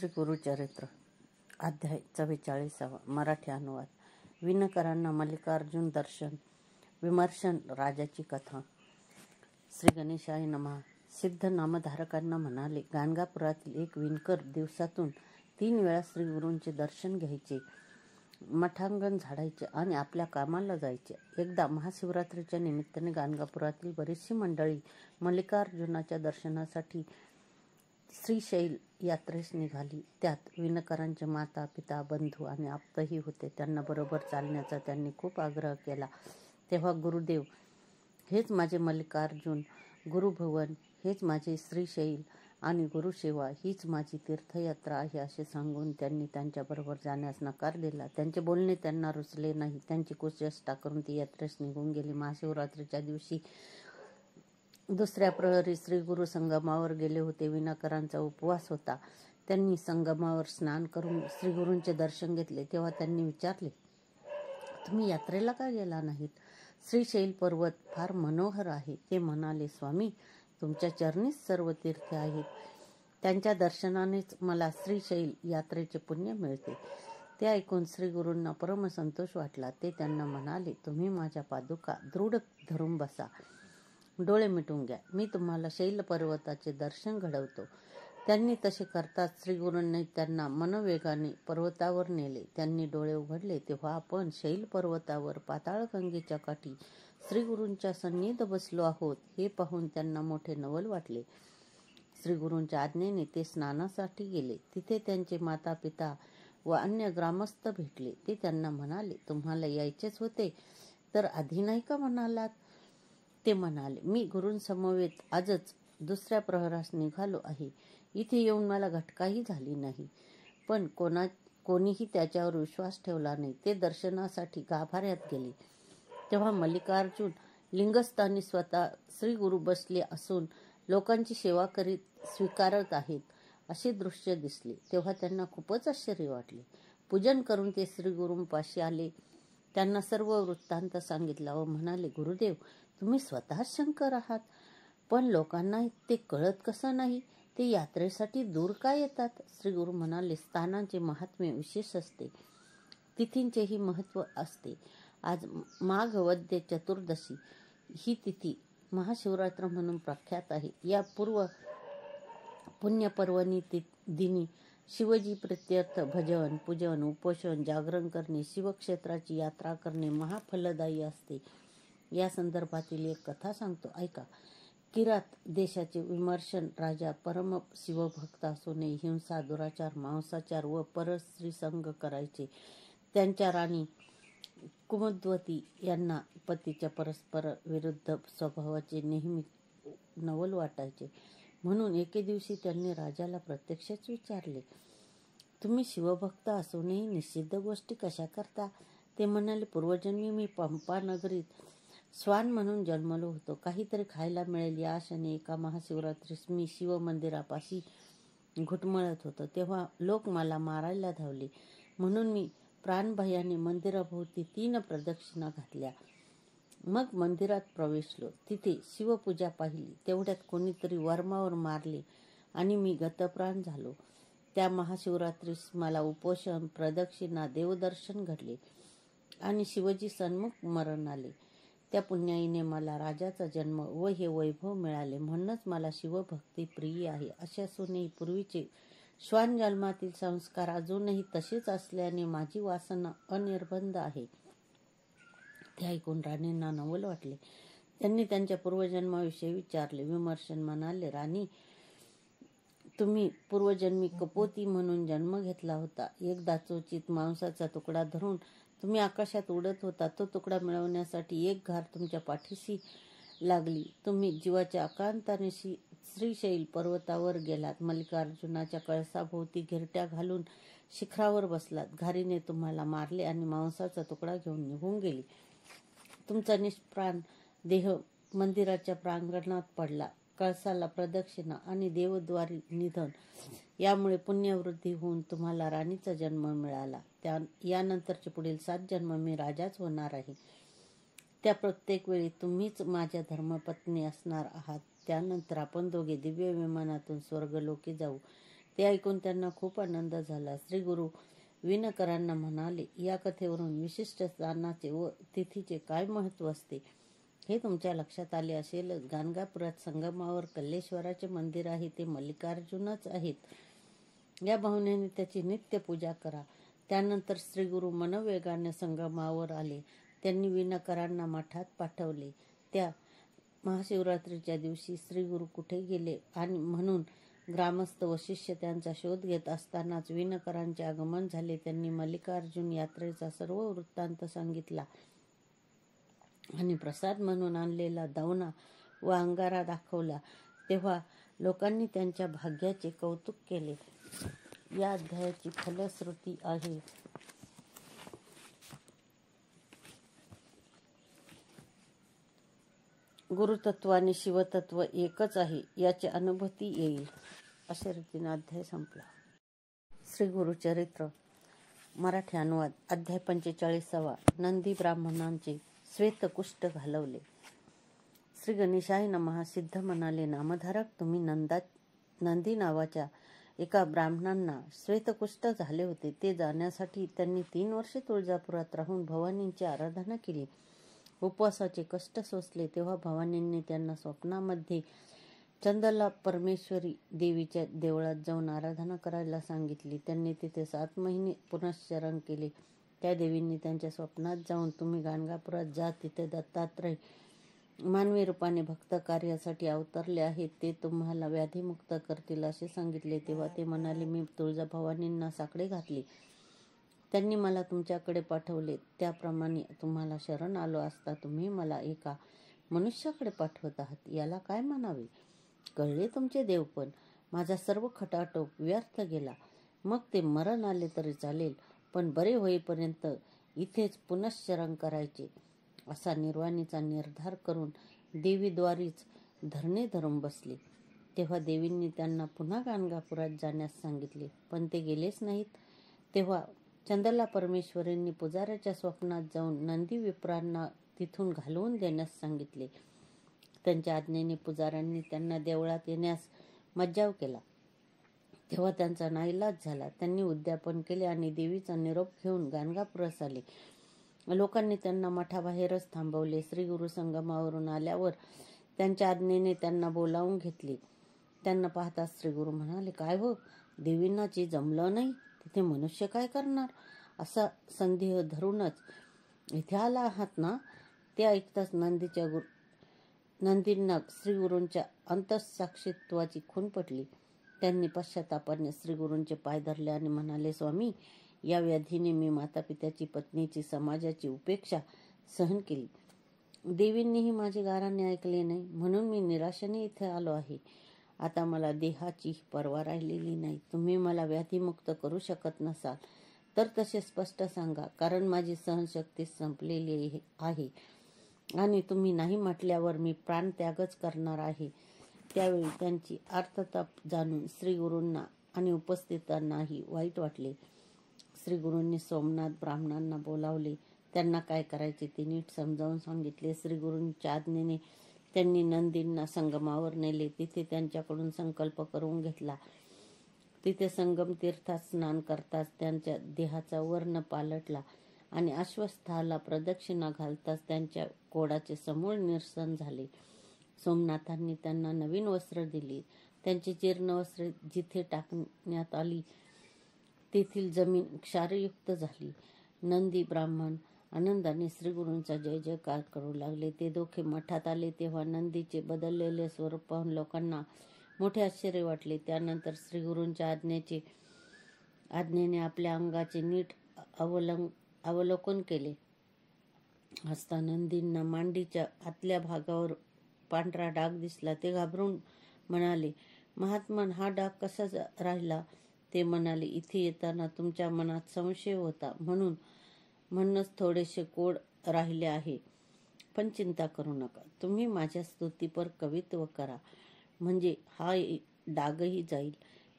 श्री गुरुचरित्र अध्याय 44 मराठी अनुवाद. विणकरांना मल्लिकार्जुन दर्शन विमर्शन राजाची कथा. श्री गणेशाय नमः. सिद्ध नामधारकांना म्हणाले, गाणगापुरातील एक विणकर दिवसातून 3 वेळा श्री गुरूंचे दर्शन घ्यायचे, मठांगण झाडायचे आणि आपल्या कामाला जायचे. एकदा महाशिवरात्रीच्या निमित्ताने गाणगापुरातील बरीचशी मंडळी मल्लिकार्जुनाच्या दर्शनासाठी श्रीशैल यात्रेस निघाली. त्यात विणकरांचे माता पिता बंधू आणि आप्तही होते. त्यांना बरोबर चालण्याचा त्यांनी खूप आग्रह केला. तेव्हा गुरुदेव, हेच माझे मल्लिकार्जुन, गुरुभवन हेच माझे श्रीशैल आणि गुरुसेवा हीच माझी तीर्थयात्रा आहे असे सांगून त्यांनी त्यांच्याबरोबर जाण्यास नकार दिला. त्यांचे बोलणे त्यांना रुचले नाही. त्यांची कुचेष्टा करून ती यात्रेस निघून गेली. महाशिवरात्रीच्या दिवशी दुसऱ्या प्रहरी श्री गुरु संगमावर गेले होते. विणकरांचा उपवास होता. त्यांनी संगमावर स्नान करून श्री गुरूंचे दर्शन घेतले. तेव्हा त्यांनी विचारले, तुम्ही यात्रेला का गेला नाहीत? श्रीशैल पर्वत फार मनोहर आहे. ते म्हणाले, स्वामी, तुमच्या चरणीच सर्व तीर्थे आहेत. त्यांच्या दर्शनानेच मला श्रीशैल यात्रेचे पुण्य मिळते. ते ऐकून श्री गुरूंना परम संतोष वाटला. ते त्यांना म्हणाले, तुम्ही माझ्या पादुका दृढ धरून बसा, डोळे मिटून घ्या, मी तुम्हाला शैल पर्वताचे दर्शन घडवतो. त्यांनी तसे करताच श्री गुरूंनी त्यांना मनोवेगाने पर्वतावर नेले. त्यांनी डोळे उघडले तेव्हा आपण शैल पर्वतावर पाताळगंगेच्या काठी श्री गुरूंच्या सन्निध बसलो आहोत. हे पाहून त्यांना मोठे नवल वाटले. श्री गुरूंच्या आज्ञेने ते स्नानासाठी गेले. तिथे त्यांचे माता पिता व अन्य ग्रामस्थ भेटले. ते त्यांना म्हणाले, तुम्हाला यायचेच होते तर आधी नाही का म्हणालात? ते म्हणाले, मी गुरूंसमवेत आजच दुसऱ्या प्रहरास निघालो आहे. इथे येऊन मला घटकाही झाली नाही. पण कोणीही त्याच्यावर विश्वास ठेवला नाही. ते दर्शनासाठी गाभाऱ्यात गेले. तेव्हा मल्लिकार्जुन लिंगस्थानी स्वतः श्री गुरु बसले असून लोकांची सेवा करीत स्वीकारत आहेत असे दृश्य दिसले. तेव्हा त्यांना खूपच आश्चर्य वाटले. पूजन करून ते श्री गुरूंपाशी आले. त्यांना सर्व वृत्तांत सांगितला व म्हणाले, गुरुदेव, तुम्ही स्वतः शंकर आहात, पण लोकांना ते कळत कसं नाही? ते यात्रेसाठी दूर का येतात? श्री गुरु म्हणाले, स्थानांचे महात्म्य विशेष असते, तिथींचेही महत्व असते. आज माघ वद्य चतुर्दशी ही तिथी महाशिवरात्र म्हणून प्रख्यात आहे. या पुण्यपर्वणी दिनी शिवजी प्रित्यर्थ भजन, पूजन, उपोषण, जागरण करणे, शिवक्षेत्राची यात्रा करणे महाफलदायी असते. या संदर्भातील एक कथा सांगतो, ऐका. किरात देशाचे विमर्शन राजा परम शिवभक्त असूनही हिंसा, दुराचार, मांसाचार व परस्त्रीसंग करायचे. त्यांच्या राणी कुमुद्वती यांना पतीच्या परस्पर विरुद्ध स्वभावाचे नेहमी नवल वाटायचे. म्हणून एके दिवशी त्यांनी राजाला प्रत्यक्षच विचारले, तुम्ही शिवभक्त असूनही निषिद्ध गोष्टी कशा करता? ते म्हणाले, पूर्वजन्मी मी पंपा नगरीत स्वान म्हणून जन्मलो होतो. काहीतरी खायला मिळेल या आशेने एका महाशिवरात्रीस मी शिव मंदिरापाशी घुटमळत होतो. तेव्हा लोक मला मारायला धावले. म्हणून मी प्राणभयाने मंदिराभोवती 3 प्रदक्षिणा घातल्या. मग मंदिरात प्रवेशलो. तिथे शिवपूजा पाहिली. तेवढ्यात कोणीतरी वर्मावर मारले आणि मी गतप्राण झालो. त्या महाशिवरात्रीस मला उपोषण, प्रदक्षिणा, देवदर्शन घडले आणि शिवजी सन्मुख मरण आले. त्या पुण्याईने मला राजाचा जन्म व हे वैभव मिळाले. म्हणूनच मला शिवभक्ती प्रिय आहे. अशा असूनही पूर्वीचे श्वान जन्मातील संस्कार अजूनही तसेच असल्याने माझी वासना अनिर्बंध आहे. ते ऐकून राणींना नवल वाटले. त्यांनी त्यांच्या पूर्वजन्माविषयी विचारले. विमर्शन म्हणाले, राणी, तुम्ही पूर्वजन्मी कपोती म्हणून जन्म घेतला होता. एकदा चोचीत मांसाचा तुकडा धरून तुम्ही आकाशात उडत होता. तो तुकडा मिळवण्यासाठी एक घार तुमच्या पाठीशी लागली. तुम्ही जीवाच्या आकांताने श्रीशैल पर्वतावर गेलात. मल्लिकार्जुनाच्या कळसाभोवती घिरट्या घालून शिखरावर बसलात. घारीने तुम्हाला मारले आणि मांसाचा तुकडा घेऊन निघून गेली. तुमचा निष्प्राण देह मंदिराच्या प्रांगणात पडला. कळसाला प्रदक्षिणा आणि देवद्वारी निधन यामुळे पुण्यवृद्धी होऊन तुम्हाला राणीचा जन्म मिळाला. यानंतरचे पुढील 7 जन्म मी राजाच होणार आहे. त्या प्रत्येक वेळी तुम्हीच माझ्या धर्मपत्नी असणार आहात. त्यानंतर आपण दोघे दिव्य विमानातून स्वर्गलोकी जाऊ. ते ऐकून त्यांना खूप आनंद झाला. श्री गुरु विणकरांना म्हणाले, या कथेवरून विशिष्ट स्थानाचे व तिथीचे काय महत्त्व असते हे तुमच्या लक्षात आले असेलच. गाणगापुरात संगमावर कल्लेश्वराचे मंदिर आहे, ते मल्लिकार्जुनच आहेत. या भावनेने त्याची नित्य पूजा करा. त्यानंतर श्री गुरु मनोवेगाने संगमावर आले. त्यांनी विणकरांना मठात पाठवले. त्या महाशिवरात्रीच्या दिवशी श्री गुरु कुठे गेले आणि म्हणून ग्रामस्थ व शिष्य त्यांचा शोध घेत असतानाच विणकरांचे आगमन झाले. त्यांनी मल्लिकार्जुन यात्रेचा सर्व वृत्तांत सांगितला आणि प्रसाद म्हणून आणलेला दवना व अंगारा दाखवला. तेव्हा लोकांनी त्यांच्या भाग्याचे कौतुक केले. या अध्यायाची फलश्रुती आहे. गुरुतत्व आणि शिवतत्व एकच आहे याची अनुभूती येईल. अशा रीतीने अध्याय संपला. श्री गुरुचरित्र मराठी अनुवाद. अध्याय 45. नंदी ब्राह्मणांचे श्वेतकुष्ठ घालवले. श्री गणेशाय नमः. सिद्ध म्हणाले, नामधारक, तुम्ही नंदी नावाच्या एका ब्राह्मणांना श्वेतकुष्ठ झाले होते. ते जाण्यासाठी त्यांनी 3 वर्षे तुळजापुरात राहून भवानींची आराधना केली. उपवासाचे कष्ट सोसले तेव्हा भवानींनी त्यांना स्वप्नामध्ये चंदला परमेश्वरी देवीच्या देवळात जाऊन आराधना करायला सांगितली. त्यांनी तिथे 7 महिने पुनश्चरण केले. त्या देवींनी त्यांच्या स्वप्नात जाऊन, तुम्ही गाणगापुरात जा, तिथे दत्तात्रय मानवी रूपाने भक्त कार्यासाठी अवतरले आहेत, ते तुम्हाला व्याधीमुक्त करतील असे सांगितले. तेव्हा ते म्हणाले, मी तुळजाभवानींना साकडे घातले. त्यांनी मला तुमच्याकडे पाठवले. त्याप्रमाणे तुम्हाला शरण आलो असता तुम्ही मला एका मनुष्याकडे पाठवत आहात. याला काय म्हणावे? कळले तुमचे देव, पण माझा सर्व खटाटोप व्यर्थ गेला. मग ते मरण आले तरी चालेल, पण बरे होईपर्यंत इथेच पुनश्चरण करायचे असा निर्वाणीचा निर्धार करून देवीद्वारीच धरणे धरून बसले. तेव्हा देवींनी त्यांना पुन्हा गाणगापुरात जाण्यास सांगितले, पण ते गेलेच नाहीत. तेव्हा चंदला परमेश्वरींनी पुजाऱ्याच्या स्वप्नात जाऊन नंदी विप्रांना तिथून घालवून देण्यास सांगितले. त्यांच्या आज्ञेने पुजाऱ्यांनी त्यांना देवळात येण्यास मज्जाव केला. तेव्हा त्यांचा नाईलाज झाला. त्यांनी उद्यापन केले आणि देवीचा निरोप घेऊन गाणगापुरास आले. लोकांनी त्यांना मठाबाहेरच थांबवले. श्री गुरु संगमावरून आल्यावर त्यांच्या आज्ञेने त्यांना बोलावून घेतले. त्यांना पाहताच श्री गुरु म्हणाले, काय हो, देवींना जे जमलं नाही तिथे मनुष्य काय करणार असा संदेह धरूनच इथे आला आहात ना? ते ऐकताच नंदींना श्री गुरूंच्या अंतःसाक्षीत्वाची खूण पटली. त्यांनी पश्चातापाने श्री गुरूंचे पाय धरले आणि म्हणाले, स्वामी, या व्याधीने मी मातापित्याची, पत्नीची, समाजाची उपेक्षा सहन केली. देवींनीही माझे गाराने ऐकले नाही, म्हणून मी निराशेने इथे आलो आहे. आता मला देहाची पर्वा राहिलेली नाही. तुम्ही मला व्याधीमुक्त करू शकत नसाल तर तसे स्पष्ट सांगा, कारण माझी सहनशक्ती संपलेली आहे आणि तुम्ही नाही म्हटल्यावर मी प्राणत्यागच करणार आहे. त्यावेळी त्यांची आर्तता जाणून श्री गुरूंना आणि उपस्थितांनाही वाईट वाटले. श्री गुरूंनी सोमनाथ ब्राह्मणांना बोलावले. त्यांना काय करायचे ते नीट समजावून सांगितले. श्री गुरूंच्या आज्ञेने त्यांनी नंदींना संगमावर नेले. तिथे त्यांच्याकडून संकल्प करून घेतला. तिथे संगम तीर्थात स्नान करताच त्यांच्या देहाचा वर्ण पालटला आणि अश्वस्थाला प्रदक्षिणा घालताच त्यांच्या कोडाचे समूळ निरसन झाले. सोमनाथांनी त्यांना नवीन वस्त्र दिली. त्यांची जीर्ण वस्त्रे जिथे टाकण्यात आली तेथील जमीन क्षारयुक्त झाली. नंदी ब्राह्मण आनंदाने श्रीगुरूंचा जय जयकार करू लागले. ते दोघे मठात आले तेव्हा नंदीचे बदललेले स्वरूप पाहून लोकांना मोठे आश्चर्य वाटले. त्यानंतर श्रीगुरूंच्या आज्ञेने आपल्या अंगाचे नीट अवलोकन केले असता नंदींना मांडीच्या आतल्या भागावर पांढरा डाग दिसला. ते घाबरून म्हणाले, महात्मन, हा डाग कसा राहिला? ते म्हणाले, इथे येताना तुमच्या मनात संशय होता, म्हणूनच थोडेसे कोड राहिले आहे. पण चिंता करू नका, तुम्ही माझ्या स्तुतीपर कवित्व करा, म्हणजे हा डागही जाईल.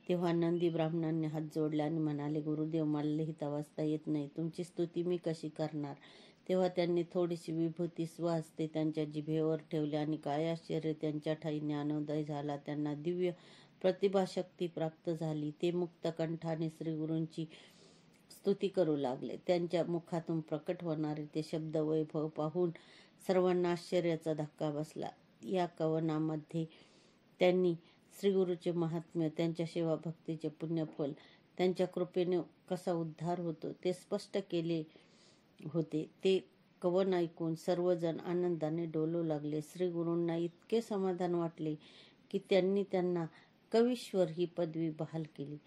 तेव्हा नंदी ब्राह्मणांनी हात जोडले आणि म्हणाले, गुरुदेव, मला लिहिता वाचता येत नाही, तुमची स्तुती मी कशी करणार? तेव्हा त्यांनी थोडीशी विभूती स्वहस्ते त्यांच्या जिभेवर ठेवली आणि काय आश्चर्य, त्यांच्या ठायी ज्ञानोदय झाला. त्यांना दिव्य प्रतिभाशक्ती प्राप्त झाली. ते मुक्त कंठाने श्रीगुरूंची स्तुती करू लागले. त्यांच्या मुखातून प्रकट होणारे ते शब्द वैभव पाहून सर्वांना आश्चर्याचा धक्का बसला. या कवनामध्ये त्यांनी श्रीगुरूचे महात्म्य, त्यांच्या सेवा भक्तीचे पुण्यफल, त्यांच्या कृपेने कसा उद्धार होतो ते स्पष्ट केले होते. ते कवन ऐकून सर्वजण आनंदाने डोलू लागले. श्रीगुरूंना इतके समाधान वाटले की त्यांनी त्यांना कवीश्वर ही पदवी बहाल केली.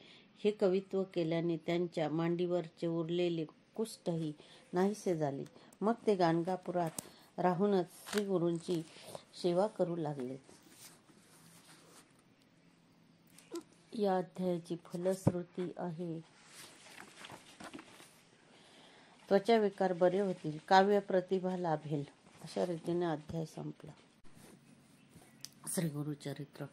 हे कवित्व केल्याने त्यांच्या मांडीवरचे उरलेले कुष्ठही नाहीसे झाले. मग ते गाणगापुरात राहूनच श्रीगुरूंची सेवा करू लागले. या अध्यायाची फलश्रुती आहे. त्वचाविकार बरे होतील, काव्य प्रतिभा लाभेल. अशा रीतीने अध्याय संपला. श्री गुरुचरित्र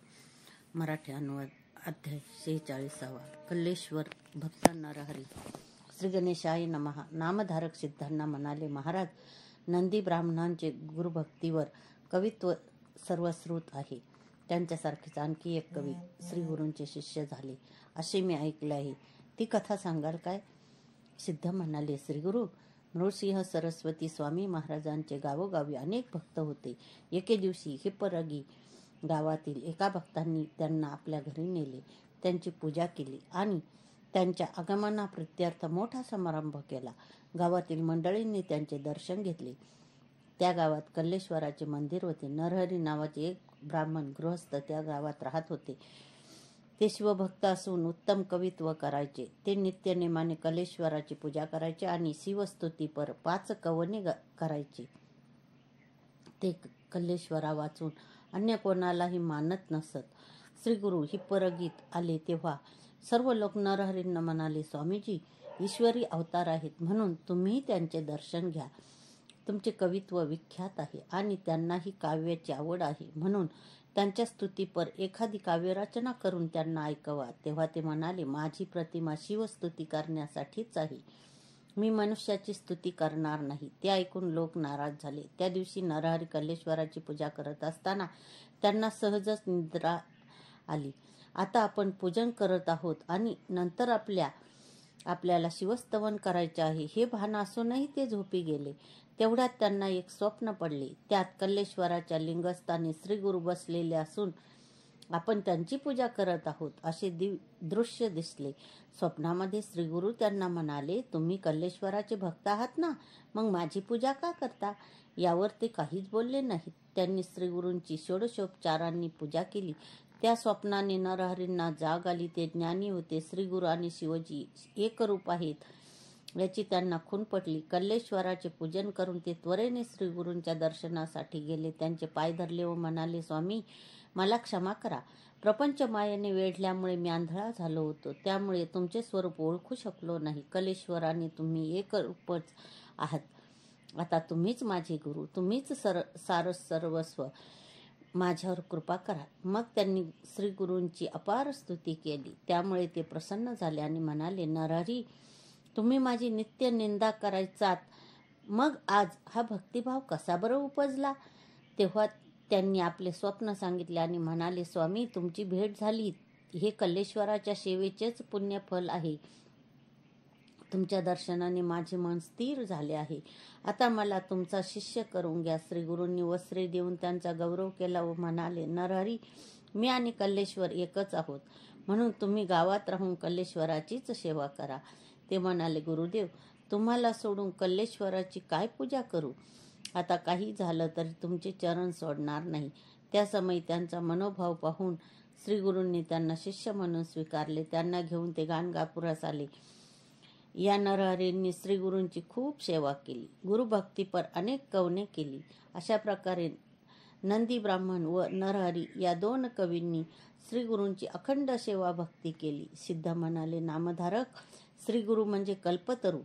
मराठी अनुवाद अध्याय 46. कल्लेश्वर भक्ता नरहरी. श्री गणेशाय नमः. नामधारक सिद्धांना म्हणाले, महाराज, नंदी ब्राह्मणांचे गुरुभक्तीवर कवित्व सर्वश्रुत आहे. त्यांच्यासारखेच आणखी एक कवी श्रीगुरूंचे शिष्य झाले असे मी ऐकले आहे. ती कथा सांगाल काय? सिद्ध म्हणाले, श्रीगुरु नृसिंह सरस्वती स्वामी महाराजांचे गावोगावी अनेक भक्त होते. एके दिवशी हिप्परगी गावातील एका भक्तांनी त्यांना आपल्या घरी नेले. त्यांची पूजा केली आणि त्यांच्या आगमनाप्रित्यर्थ मोठा समारंभ केला. गावातील मंडळींनी त्यांचे दर्शन घेतले. त्या गावात कल्लेश्वराचे मंदिर होते. नरहरी नावाचे एक ब्राह्मण गृहस्थ त्या गावात राहत होते. ते शिवभक्त असून उत्तम कवित्व करायचे. ते नित्यनेमाने कल्लेश्वराची पूजा करायचे आणि शिवस्तुतीपर 5 कवने करायचे. ते कल्लेश्वरा वाचून अन्य कोणालाही मानत नसत. श्रीगुरु हिप्परगीत आले तेव्हा सर्व लोक नरहरींना म्हणाले, स्वामीजी ईश्वरी अवतार आहेत म्हणून तुम्ही त्यांचे दर्शन घ्या. तुमचे कवित्व विख्यात आहे आणि त्यांनाही काव्याची आवड आहे, म्हणून त्यांच्या स्तुतीपर एखादी काव्यरचना करून त्यांना ऐकवा. तेव्हा ते म्हणाले, माझी प्रतिमा शिवस्तुती करण्यासाठीच आहे, मी मनुष्याची स्तुती करणार नाही. ते ऐकून लोक नाराज झाले. त्या दिवशी नरहरी कल्लेश्वराची पूजा करत असताना त्यांना सहजच निद्रा आली. आता आपण पूजन करत आहोत आणि नंतर आपल्याला शिवस्तवन करायचे आहे हे भान असूनही ते झोपी गेले. तेवढ्यात त्यांना एक स्वप्न पडले. त्यात कल्लेश्वराच्या लिंगस्थानी श्रीगुरु बसलेले असून आपण त्यांची पूजा करत आहोत असे दृश्य दिसले. स्वप्नामध्ये श्रीगुरु त्यांना म्हणाले, तुम्ही कल्लेश्वराचे भक्त आहात ना, मग माझी पूजा का करता? यावर ते काहीच बोलले नाहीत. त्यांनी श्रीगुरूंची षोडशोपचारांनी पूजा केली. त्या स्वप्नाने नरहरींना जाग आली. ते ज्ञानी होते. श्रीगुरु आणि शिवजी एकरूप आहेत याची त्यांना खूण पटली. कल्लेश्वराचे पूजन करून ते त्वरेने श्रीगुरूंच्या दर्शनासाठी गेले. त्यांचे पाय धरले व म्हणाले, स्वामी मला क्षमा करा. प्रपंच मायेने वेढल्यामुळे मी आंधळा झालो होतो, त्यामुळे तुमचे स्वरूप ओळखू शकलो नाही. कल्लेश्वराने तुम्ही एकरूपच आहात. आता तुम्हीच माझे गुरु, तुम्हीच सर्वस्व, माझ्यावर कृपा करा. मग त्यांनी श्रीगुरूंची अपार स्तुती केली. त्यामुळे ते प्रसन्न झाले आणि म्हणाले, नरहरी तुम्ही माझी नित्य निंदा करायचात, मग आज हा भक्तिभाव कसा बरं उपजला? तेव्हा त्यांनी आपले स्वप्न सांगितले आणि म्हणाले, स्वामी तुमची भेट झाली हे कल्लेश्वराच्या सेवेचेच पुण्यफल आहे. तुमच्या दर्शनाने माझे मन स्थिर झाले आहे. आता मला तुमचा शिष्य करून घ्या. श्रीगुरूंनी वस्त्रे देऊन त्यांचा गौरव केला व म्हणाले, नरहरी मी आणि कल्लेश्वर एकच आहोत, म्हणून तुम्ही गावात राहून कल्लेश्वराचीच सेवा करा. ते म्हणाले, गुरुदेव तुम्हाला सोडून कल्लेश्वराची काय पूजा करू? आता काही झालं तरी तुमचे चरण सोडणार नाही. त्या समयी त्यांचा मनोभाव पाहून श्रीगुरूंनी त्यांना शिष्य म्हणून स्वीकारले. त्यांना घेऊन ते गाणगापुरास आले. या नरहरींनी श्रीगुरूंची खूप सेवा केली. गुरुभक्तीपर अनेक कवने केली. अशा प्रकारे नंदी ब्राह्मण व नरहरी या 2 कवींनी श्रीगुरूंची अखंड सेवा भक्ती केली. सिद्ध म्हणाले, नामधारक श्रीगुरु म्हणजे कल्पतरू.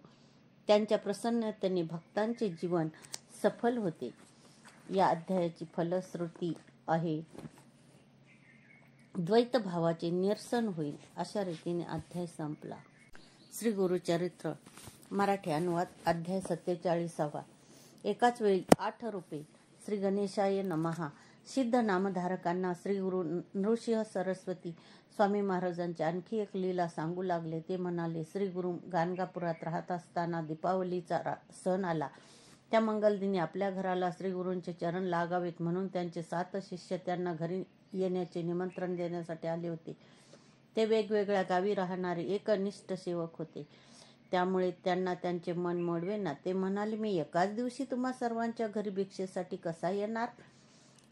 त्यांच्या प्रसन्नतेने भक्तांचे जीवन सफल होते. या अध्यायाची फलश्रुती आहे. द्वैत भावाचे निरसन होईल. अशा रीतीने अध्याय संपला. श्री गुरुचरित्र मराठी अनुवाद अध्याय 47. एकाच वेळी 8 रूपे. श्री गणेशाय नमः. सिद्ध नामधारकांना श्री गुरु नृसिंह सरस्वती स्वामी महाराजांची आणखी एक लीला सांगू लागले. ते म्हणाले, श्री गुरु गाणगापुरात राहत असताना दीपावलीचा सण आला. त्या मंगलदिनी आपल्या घराला श्री गुरूंचे चरण लागावेत म्हणून त्यांचे 7 शिष्य त्यांना घरी येण्याचे निमंत्रण देण्यासाठी आले होते. ते वेगवेगळ्या गावी राहणारे एकनिष्ठ सेवक होते, त्यामुळे त्यांना त्यांचे मन मोडवेना. ते म्हणाले, मी एकाच दिवशी तुम्हा सर्वांच्या घरी भिक्षेसाठी कसा येणार?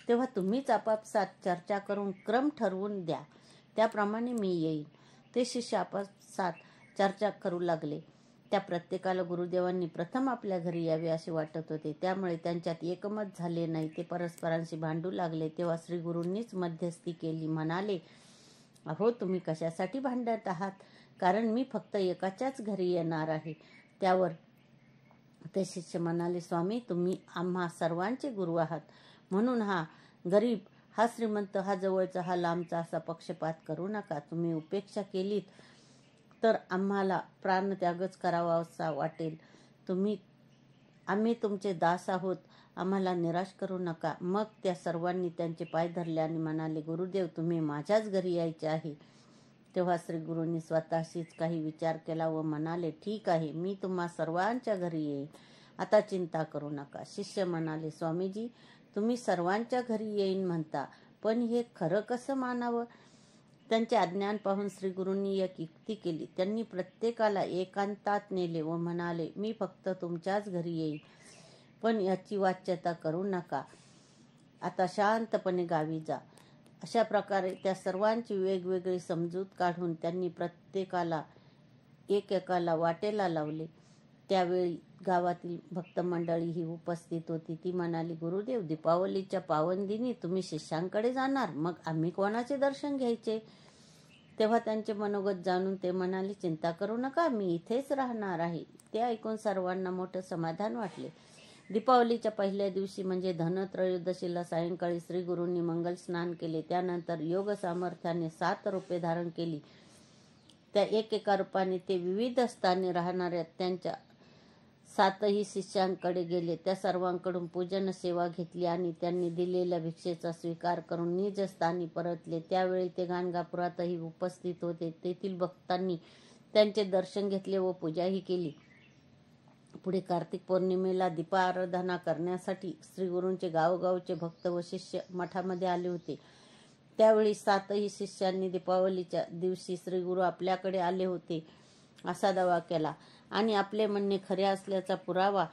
तेव्हा तुम्हीच आपापसात चर्चा करून क्रम ठरवून द्या, त्याप्रमाणे मी येईन. ते शिष्य आपापसात चर्चा करू लागले. त्या प्रत्येकाला गुरुदेवांनी प्रथम आपल्या घरी यावे असे वाटत होते, त्यामुळे त्यांच्यात एकमत झाले नाही. ते परस्परांशी भांडू लागले. तेव्हा श्री गुरूंनीच मध्यस्थी केली. म्हणाले, अहो, तुम्ही कशासाठी भांडत आहात? कारण मी फक्त एकाच्याच घरी येणार आहे. त्यावर ते शिष्य म्हणाले, स्वामी, तुम्ही आम्हा सर्वांचे गुरु आहात, म्हणून हा गरीब, हा श्रीमंत, हा जवळचा, हा लांबचा असा पक्षपात करू नका. तुम्ही उपेक्षा केलीत तर आम्हाला प्राणत्यागच करावा असा वाटेल. आम्ही तुमचे दास आहोत, आम्हाला निराश करू नका. मग त्या सर्वांनी त्यांचे पाय धरले आणि म्हणाले, गुरुदेव, तुम्ही माझ्याच घरी यायचे आहे. तेव्हा श्री गुरूंनी स्वतःशीच काही विचार केला व म्हणाले, ठीक आहे, मी तुम्हा सर्वांच्या घरी येईन, आता चिंता करू नका. शिष्य म्हणाले, स्वामीजी, तुम्ही सर्वांच्या घरी येईन म्हणता, पण हे खरं कसं मानावं? त्यांचे अज्ञान पाहून श्री गुरूंनी एक युक्ती केली. त्यांनी प्रत्येकाला एकांतात नेले व म्हणाले, मी फक्त तुमच्याच घरी येईन, पण याची वाच्यता करू नका. आता शांतपणे गावी जा. अशा प्रकारे त्या सर्वांची वेगवेगळी समजूत काढून त्यांनी प्रत्येकाला एकेकाला वाटेला लावले. त्यावेळी गावातील भक्त मंडळी ही उपस्थित होती. ती म्हणाली, गुरुदेव, दीपावलीच्या पावनदिनी तुम्ही शिष्यांकडे जाणार, मग आम्ही कोणाचे दर्शन घ्यायचे? तेव्हा त्यांचे मनोगत जाणून ते म्हणाले, चिंता करू नका, मी इथेच राहणार आहे. ते ऐकून सर्वांना मोठं समाधान वाटले. दीपावलीच्या पहिल्या दिवशी म्हणजे धनत्रयोदशीला सायंकाळी श्री गुरूंनी मंगल स्नान केले. त्यानंतर योग सामर्थ्याने 7 रूपे धारण केली. त्या एकेका रूपाने ते विविध स्थानी राहणाऱ्या त्यांच्या 7ही शिष्यांकडे गेले. त्या सर्वांकडून पूजन सेवा घेतली आणि त्यांनी दिलेल्या भिक्षेचा स्वीकार करून निज स्थानी परतले. त्यावेळी ते गाणगापुरातही उपस्थित होते. तेथील भक्तांनी त्यांचे दर्शन घेतले व पूजाही केली. पुढे कार्तिक पौर्णिमेला दीपाराधना करण्यासाठी श्री गुरूंचे गावोगावचे भक्त व शिष्य मठामध्ये आले होते. त्यावेळी 7ही शिष्यांनी दीपावलीच्या दिवशी श्री गुरु आपल्याकडे आले होते असा दावा केला आणि आपले म्हणणे खरे असल्याचा पुरावा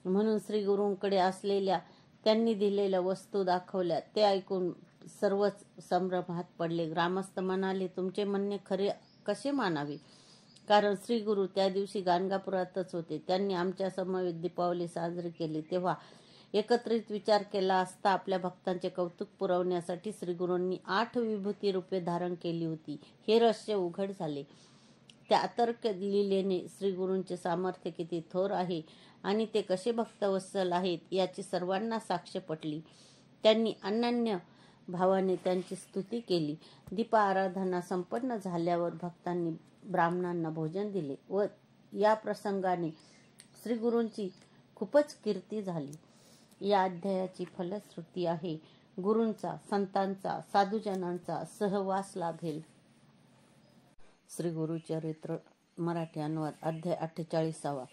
म्हणून श्री गुरूंकडे असलेल्या त्यांनी दिलेल्या वस्तू दाखवल्या. ते ऐकून सर्वच संभ्रमात पडले. ग्रामस्थ म्हणाले, तुमचे म्हणणे खरे कसे मानावे? कारण श्री गुरु त्या दिवशी गाणगापुरातच होते. त्यांनी आमच्या समवेत दीपावली साजरी केली. तेव्हा एकत्रित विचार केला असता आपल्या भक्तांचे कौतुक पुरवण्यासाठी श्री गुरूंनी 8 विभूती रूपे धारण केली होती. हे रहस्य उघड झाले. त्या अतर्क लीलेने श्री गुरूंचे सामर्थ्य किती थोर आहे आणि ते कसे भक्तवत्सल आहेत याची सर्वांना साक्ष पटली. त्यांनी अनन्य भावाने त्यांची स्तुती केली. दीप आराधना संपन्न झाल्यावर भक्तांनी ब्राह्मणांना भोजन दिले व या प्रसंगाने श्री गुरूंची खूपच कीर्ती झाली. या अध्यायाची फलश्रुती आहे, गुरूंचा, संतांचा, साधुजनांचा सहवास लाभेल. श्री गुरुचरित्र मराठी अनुवाद अध्याय 48.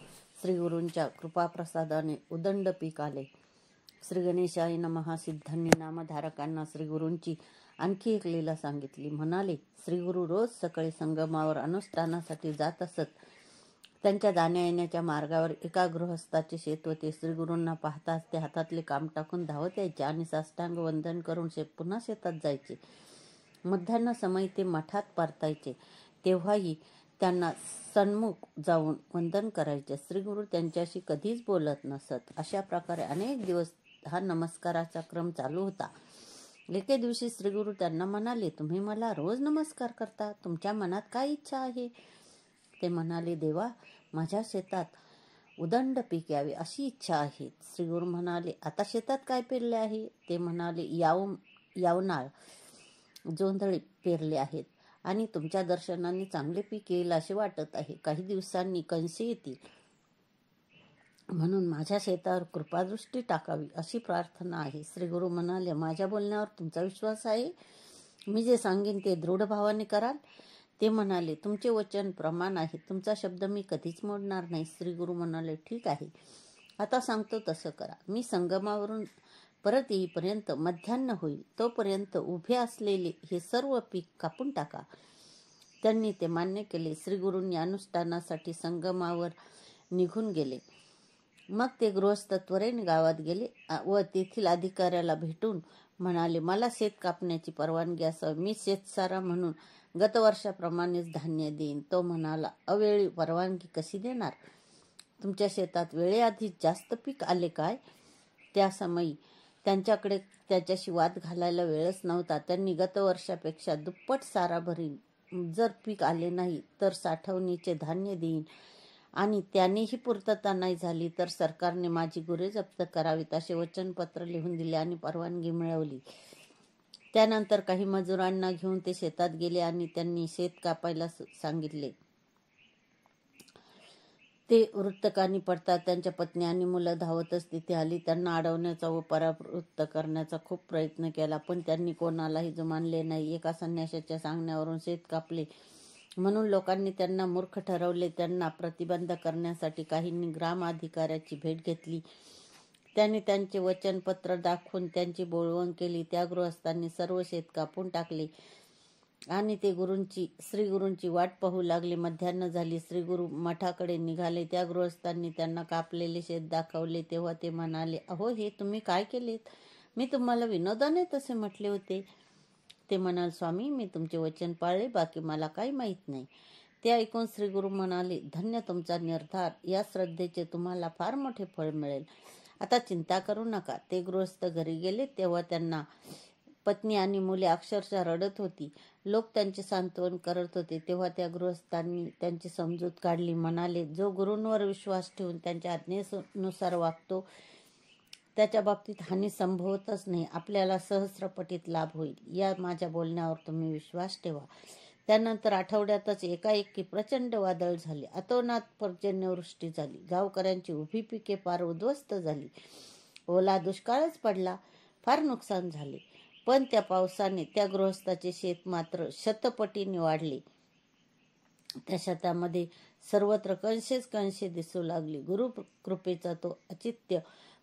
श्री गुरूंच्या कृपाप्रसादाने उदंड पीक आले. श्री गणेशाय नमः. सिद्धांनी नामधारकांना श्री गुरूंची आणखी एक लीला सांगितली. म्हणाले, श्री गुरु रोज सकाळी संगमावर अनुष्ठानासाठी जात असत. त्यांच्या जाण्या येण्याच्या मार्गावर एका गृहस्थाचे शेत होते. श्री गुरूंना पाहताच ते हातातले काम टाकून धावत यायचे आणि साष्टांग वंदन करून पुन्हा शेतात जायचे. मध्यान्ह समय ते मठात परतायचे. तेव्हाही त्यांना सन्मुख जाऊन वंदन करायचे. श्री गुरु त्यांच्याशी कधीच बोलत नसत. अशा प्रकारे अनेक दिवस हा नमस्काराचा क्रम चालू होता. एके दिवशी श्री गुरु त्यांना म्हणाले, तुम्ही मला रोज नमस्कार करता, तुमच्या मनात काय इच्छा आहे? ते म्हणाले, देवा, माझ्या शेतात उदंड पीक यावे अशी इच्छा आहे. श्री गुरु म्हणाले, आता शेतात काय पेरले आहे? ते म्हणाले, यावनाळ, जोंधळी पेरले आहेत आणि तुमच्या दर्शनाने चांगले पीक येईल असे वाटत आहे. काही दिवसांनी कणसे येतील. म्हणून माझ्या शेतावर कृपादृष्टी टाकावी अशी प्रार्थना आहे. श्री गुरु म्हणाले, माझ्या बोलण्यावर तुमचा विश्वास आहे? मी जे सांगेन ते दृढ भावाने कराल? ते म्हणाले, तुमचे वचन प्रमाण आहे, तुमचा शब्द मी कधीच मोडणार नाही. श्री गुरु म्हणाले, ठीक आहे, आता सांगतो तसं करा. मी संगमावरून परत येईपर्यंत मध्यान्ह होईल, तोपर्यंत उभे असलेले हे सर्व पीक कापून टाका. त्यांनी ते मान्य केले. श्री गुरूंनी अनुष्ठानासाठी संगमावर निघून गेले. मग ते गृहस्थ त्वरेने गावात गेले व तेथील अधिकाऱ्याला भेटून म्हणाले, मला शेत कापण्याची परवानगी असावी. मी शेतसारा म्हणून गतवर्षाप्रमाणेच धान्य देईन. तो म्हणाला, अवेळी परवानगी कशी देणार? तुमच्या शेतात वेळेआधी जास्त पीक आले काय? त्या समयी त्यांच्याकडे त्याच्याशी वाद घालायला वेळच नव्हता. त्यांनी गतवर्षापेक्षा दुप्पट सारा भरीन. जर पीक आले नाही तर साठवणीचे धान्य देईन आणि त्यानेही पूर्तता नाही झाली तर सरकारने माझी गुरे जप्त करावीत असे वचनपत्र लिहून दिले आणि परवानगी मिळवली. त्यानंतर काही मजुरांना घेऊन ते शेतात गेले आणि त्यांनी शेत कापायला सांगितले. ते वृत्तकानी पडतात त्यांच्या पत्नी आणि मुलं धावतच तिथे आली. त्यांना अडवण्याचा व परावृत्त करण्याचा खूप प्रयत्न केला, पण त्यांनी कोणालाही जुमानले नाही. एका संन्याशाच्या सांगण्यावरून शेत कापले म्हणून लोकांनी त्यांना मूर्ख ठरवले. त्यांना प्रतिबंध करण्यासाठी काहींनी ग्रामाधिकाऱ्याची भेट घेतली. त्यांनी त्यांचे वचनपत्र दाखवून त्यांची बोळवण केली. त्या गृहस्थांनी सर्व शेत कापून टाकले आणि ते श्री गुरूंची वाट पाहू लागले. मध्यान्ह झाली. श्री गुरु मठाकडे निघाले. त्या गृहस्थांनी त्यांना कापलेले शेत दाखवले. तेव्हा ते म्हणाले, अहो, हे तुम्ही काय केलेत? मी तुम्हाला विनोदाने तसे म्हटले होते. ते म्हणाले, स्वामी, मी तुमचे वचन पाळले, बाकी मला काही माहीत नाही. ते ऐकून श्री गुरु म्हणाले, धन्य तुमचा निर्धार. या श्रद्धेचे तुम्हाला फार मोठे फळ मिळेल. आता चिंता करू नका. ते गृहस्थ घरी गेले तेव्हा त्यांना पत्नी आणि मुले अक्षरशः रडत होती. लोक त्यांचे सांत्वन करत होते. तेव्हा त्या गृहस्थांनी त्यांची समजूत काढली. म्हणाले, जो गुरूंवर विश्वास ठेवून त्यांच्या आज्ञेनुसार वागतो त्याच्या बाबतीत हानी संभवतच नाही. आपल्याला सहस्रपटीत लाभ होईल. या माझ्या बोलण्यावर तुम्ही विश्वास ठेवा. त्यानंतर आठवड्यातच एकाएकी प्रचंड वादळ झाले. अतोनात पर्जन्यवृष्टी झाली. गावकऱ्यांची उभी पिके फार उद्ध्वस्त झाली. ओला दुष्काळच पडला. फार नुकसान झाले. पण त्या पावसाने त्या गृहस्थाचे शेत मात्र शतपटीने वाढले. त्या शेतामध्ये सर्वत्र कंशेच कंशे दिसू लागली. गुरु कृपेचा तो अचित्य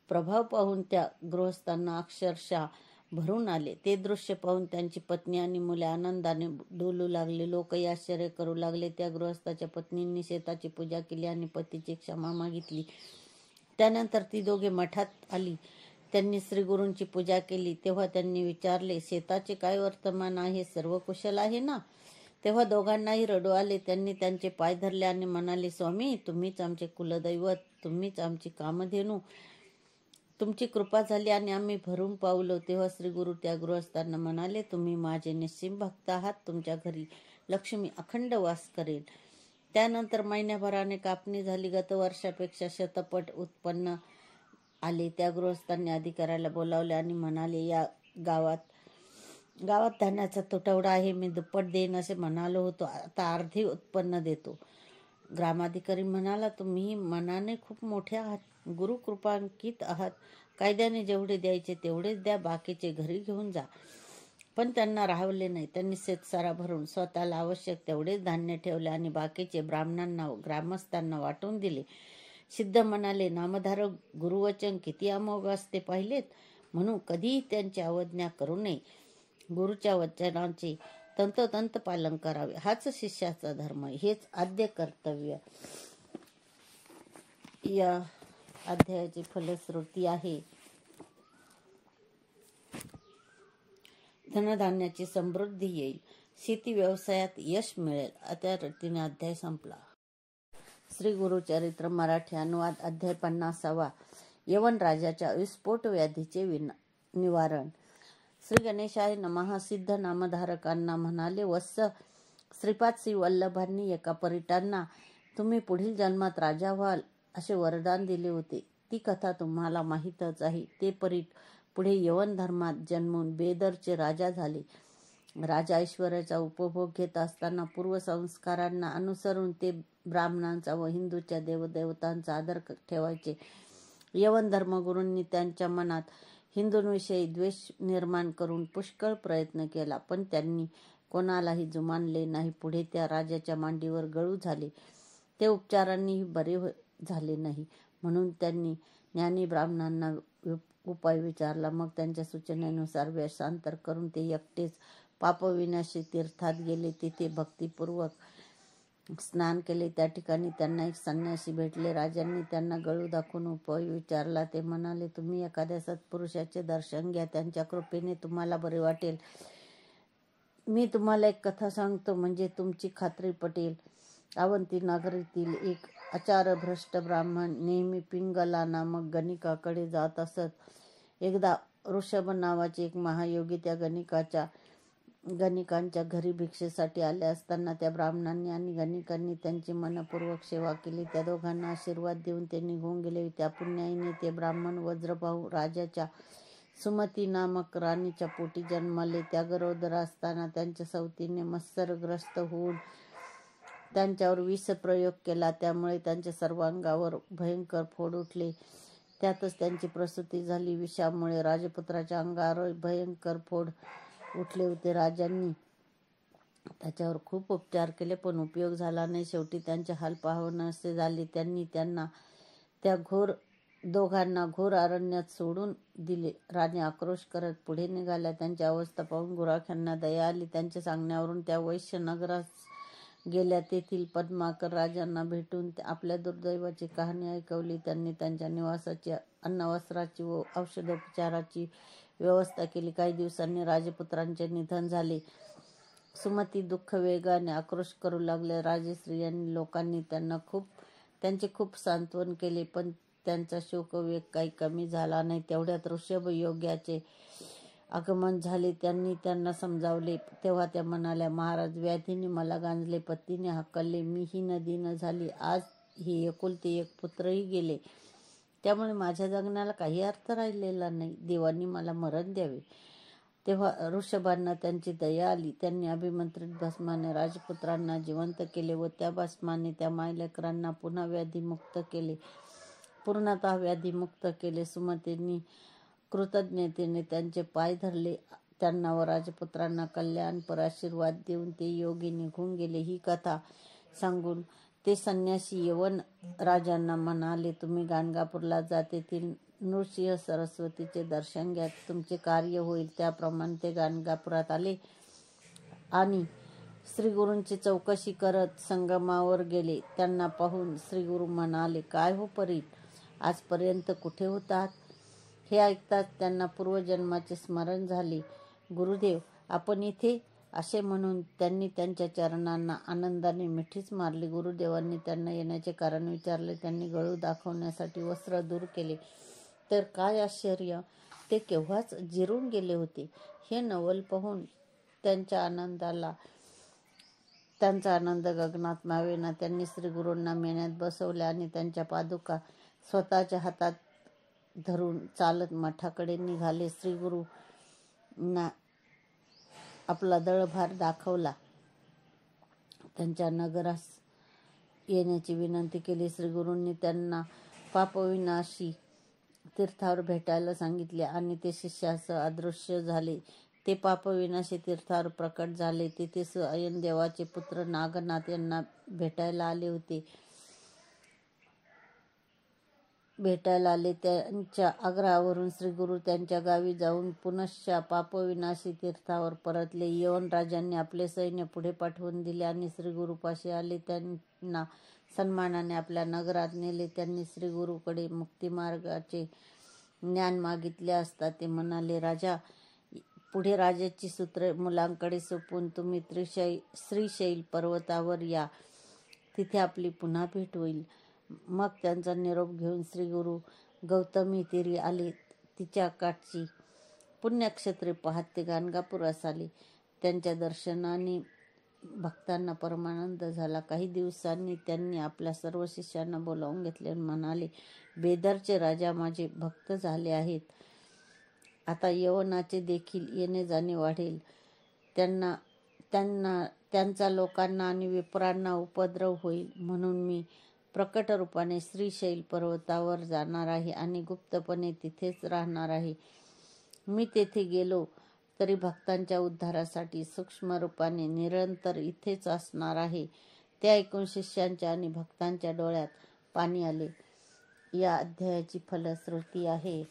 प्रभाव पाहून त्या गृहस्थांना अक्षरशः भरून आले. ते दृश्य पाहून त्यांची पत्नी आणि मुले आनंदाने डोलू लागले. लोकही आश्चर्य करू लागले. त्या गृहस्थाच्या पत्नींनी शेताची पूजा केली आणि पतीची क्षमा मागितली. त्यानंतर ती दोघे मठात आली. त्यांनी श्री गुरूंची पूजा केली. तेव्हा त्यांनी विचारले, शेताचे काय वर्तमान आहे? सर्व कुशल आहे ना? तेव्हा दोघांनाही रडू आले. त्यांनी त्यांचे पाय धरले आणि म्हणाले, स्वामी, तुम्हीच आमचे कुलदैवत, तुम्हीच आमची कामधेनू. तुमची कृपा झाली आणि आम्ही भरून पावलो. तेव्हा श्री गुरु त्या गृहस्थांना म्हणाले, तुम्ही माझे निस्सीम भक्त आहात. तुमच्या घरी लक्ष्मी अखंड वास करेल. त्यानंतर महिन्याभराने कापणी झाली. गतवर्षापेक्षा शतपट उत्पन्न आले. त्या गृहस्थांनी अधिकाऱ्याला बोलावले आणि म्हणाले, या गावात धान्याचा तुटवडा आहे. मी दुप्पट देईन असे म्हणालो होतो, आता अर्धे उत्पन्न देतो. ग्रामाधिकारी म्हणाला, तुम्ही मनाने खूप मोठे आहात, गुरु कृपांकित आहात. कायद्याने जेवढे द्यायचे तेवढेच द्या, बाकीचे घरी घेऊन जा. पण त्यांना राहवले नाही. त्यांनी शेतसारा भरून स्वतःला आवश्यक तेवढेच धान्य ठेवले आणि बाकीचे ब्राह्मणांना ग्रामस्थांना वाटून दिले. सिद्ध म्हणाले, नामधारक गुरुवचन किती अमोघ असते पाहिलेत, म्हणून कधीही त्यांची अवज्ञा करू नये. गुरुच्या वचनाचे तंतोतंत पालन करावे. हाच शिष्याचा धर्म, हेच आद्य कर्तव्य. या अध्यायाची फलश्रुती आहे धनधान्याची समृद्धी येईल, शेती व्यवसायात यश मिळेल. त्या रीतीने अध्याय संपला. श्री गुरुचरित्र मराठी अनुवाद. अध्याय 50. यवन राजाच्या विस्फोट व्याधीचे निवारण. श्री गणेशाय नमः. सिद्ध नामधारकांना म्हणाले, वत्स श्रीपाद श्री वल्लभांनी एका परिटांना तुम्ही पुढील जन्मात राजा व्हाल असे वरदान दिले होते. ती कथा तुम्हाला माहीतच आहे. ते परीट पुढे यवन धर्मात जन्मून बेदरचे राजा झाले. राजा ऐश्वर्याचा उपभोग घेत असताना पूर्वसंस्कारांना अनुसरून ते ब्राह्मणांचा व हिंदूच्या देवदेवतांचा आदर ठेवायचे. यवन धर्मगुरूंनी त्यांच्या मनात हिंदूंविषयी द्वेष निर्माण करून पुष्कळ प्रयत्न केला, पण त्यांनी कोणालाही जुमानले नाही. पुढे त्या राजाच्या मांडीवर गळू झाले. ते उपचारांनीही बरे झाले नाही, म्हणून त्यांनी ज्ञानी ब्राह्मणांना उपाय विचारला. मग त्यांच्या सूचनेनुसार वेषांतर करून ते एकटेच पापविनाशी तीर्थात गेले. तिथे भक्तिपूर्वक स्नान केले. त्या ठिकाणी त्यांना एक संन्यासी भेटले. राजांनी त्यांना गळू दाखवून उपाय विचारला. ते म्हणाले, तुम्ही एखाद्या सत्पुरुषाचे दर्शन घ्या, त्यांच्या कृपेने तुम्हाला बरे वाटेल. मी तुम्हाला एक कथा सांगतो, म्हणजे तुमची खात्री पटेल. अवंती नगरीतील एक आचारभ्रष्ट ब्राह्मण नेहमी पिंगला नामक गणिकाकडे जात असत. एकदा ऋषभ नावाचे एक महायोगी त्या गणिकांच्या घरी भिक्षेसाठी आले असताना त्या ब्राह्मणांनी आणि गणिकांनी त्यांची मनपूर्वक सेवा केली. त्या दोघांना आशीर्वाद देऊन ते निघून गेले. त्या पुण्याईने ते ब्राह्मण वज्रभाऊ राजाच्या सुमती नामक राणीच्या पोटी जन्मले. त्या गरोदर असताना त्यांच्या सवतीने मत्सरग्रस्त होऊन त्यांच्यावर विषप्रयोग केला. त्यामुळे त्यांच्या सर्व अंगावर भयंकर फोड उठले. त्यातच त्यांची प्रसूती झाली. विषामुळे राजपुत्राच्या अंगावर भयंकर फोड उठले होते. राजांनी त्याच्यावर खूप उपचार केले, पण उपयोग झाला नाही. शेवटी त्यांचे हाल पाहावयासे झाले. त्यांनी त्या दोघांना घोर अरण्यात सोडून दिले. राणी आक्रोश करत पुढे निघाल्या. त्यांची अवस्था पाहून गुराख्यांना दया आली. त्यांच्या सांगण्यावरून त्या वैश्य नगरास गेल्या. तेथील पद्माकर राजांना भेटून आपल्या दुर्दैवाची कहाणी ऐकवली. त्यांनी त्यांच्या निवासाची, अन्नवस्त्राची व औषधोपचाराची व्यवस्था केली. काही दिवसांनी राजपुत्रांचे निधन झाले. सुमती दुःख वेगाने आक्रोश करू लागल्या. राजश्री आणि लोकांनी त्यांचे खूप सांत्वन केले, पण त्यांचा शोकवेग काही कमी झाला नाही. तेवढ्यात ऋषभ योग्याचे आगमन झाले. त्यांनी त्यांना समजावले. तेव्हा त्या म्हणाल्या, महाराज, व्याधीने मला गांजले, पतीने हाकलले, मी हीनदीन झाली. आज ही एकुलते एक पुत्रही गेले. त्यामुळे माझ्या जगण्याला काही अर्थ राहिलेला नाही. देवांनी मला मरण द्यावे. तेव्हा ऋषभांना त्यांची दया आली. त्यांनी अभिमंत्रित भस्माने राजपुत्रांना जिवंत केले व त्या भस्माने त्या मायलेकरांना पुन्हा व्याधीमुक्त केले, पूर्णतः व्याधीमुक्त केले. सुमतींनी कृतज्ञतेने त्यांचे पाय धरले. त्यांना व राजपुत्रांना कल्याणपर आशीर्वाद देऊन ते योगी निघून गेले. ही कथा सांगून ते संन्यासी यवन राजांना म्हणाले, तुम्ही गाणगापूरला जा, तेथील नृसिंह सरस्वतीचे दर्शन घ्या, तुमचे कार्य होईल. त्याप्रमाणे ते गाणगापुरात आले आणि श्रीगुरूंची चौकशी करत संगमावर गेले. त्यांना पाहून श्रीगुरू म्हणाले, काय हो परीत, आजपर्यंत कुठे होतात? हे ऐकताच त्यांना पूर्वजन्माचे स्मरण झाले. गुरुदेव, आपण इथे, असे म्हणून त्यांनी त्यांच्या चरणांना आनंदाने मिठीच मारली. गुरुदेवांनी त्यांना येण्याचे कारण विचारले. त्यांनी गळू दाखवण्यासाठी वस्त्र दूर केले, तर काय आश्चर्य, ते केव्हाच जिरून गेले होते. हे नवल पाहून त्यांचा आनंद गगनात मावेना. त्यांनी श्रीगुरूंना मेण्यात बसवले आणि त्यांच्या पादुका स्वतःच्या हातात धरून चालत मठाकडे निघाले. श्रीगुरूंना आपला दळभार दाखवला. त्यांच्या नगरास येण्याची विनंती केली. श्रीगुरूंनी त्यांना पापविनाशी तीर्थावर भेटायला सांगितले आणि ते शिष्यासह अदृश्य झाले. ते पापविनाशी तीर्थावर प्रकट झाले. तेथे स्वयंदेवाचे पुत्र नागनाथ यांना भेटायला आले. त्यांच्या आग्रहावरून श्रीगुरू त्यांच्या गावी जाऊन पुनश्च पापविनाशी तीर्थावर परतले. यवन राजांनी आपले सैन्य पुढे पाठवून दिले आणि श्रीगुरूपाशी आले. त्यांना सन्मानाने आपल्या नगरात नेले. त्यांनी श्रीगुरूकडे मुक्तिमार्गाचे ज्ञान मागितले असता ते म्हणाले, राजा, पुढे राजाची सूत्रे मुलांकडे सोपवून तुम्ही श्रीशैल पर्वतावर या, तिथे आपली पुन्हा भेट होईल. मग त्यांचा निरोप घेऊन श्रीगुरू गौतमी तीरी आले. तिच्या काठची पुण्यक्षेत्रे पाहत ते गाणगापुरास आले. त्यांच्या दर्शनाने भक्तांना परमानंद झाला. काही दिवसांनी त्यांनी आपल्या सर्व शिष्यांना बोलावून घेतले आणि म्हणाले, बेदरचे राजा माझे भक्त झाले आहेत. आता यवनाचे देखील येणे जाणे वाढेल. त्यांना त्यांना त्यांचा लोकांना आणि विप्रांना उपद्रव होईल, म्हणून मी प्रकट रूपाने श्रीशैल पर्वतावर जाणार आहे आणि गुप्तपणे तिथेच राहणार आहे. मी तेथे गेलो तरी भक्तांच्या उद्धारासाठी सूक्ष्म रूपाने निरंतर इथेच असणार आहे. ते ऐकून शिष्यांच्या आणि भक्तांच्या डोळ्यात पाणी आले. या अध्यायाची फलश्रुती आहे,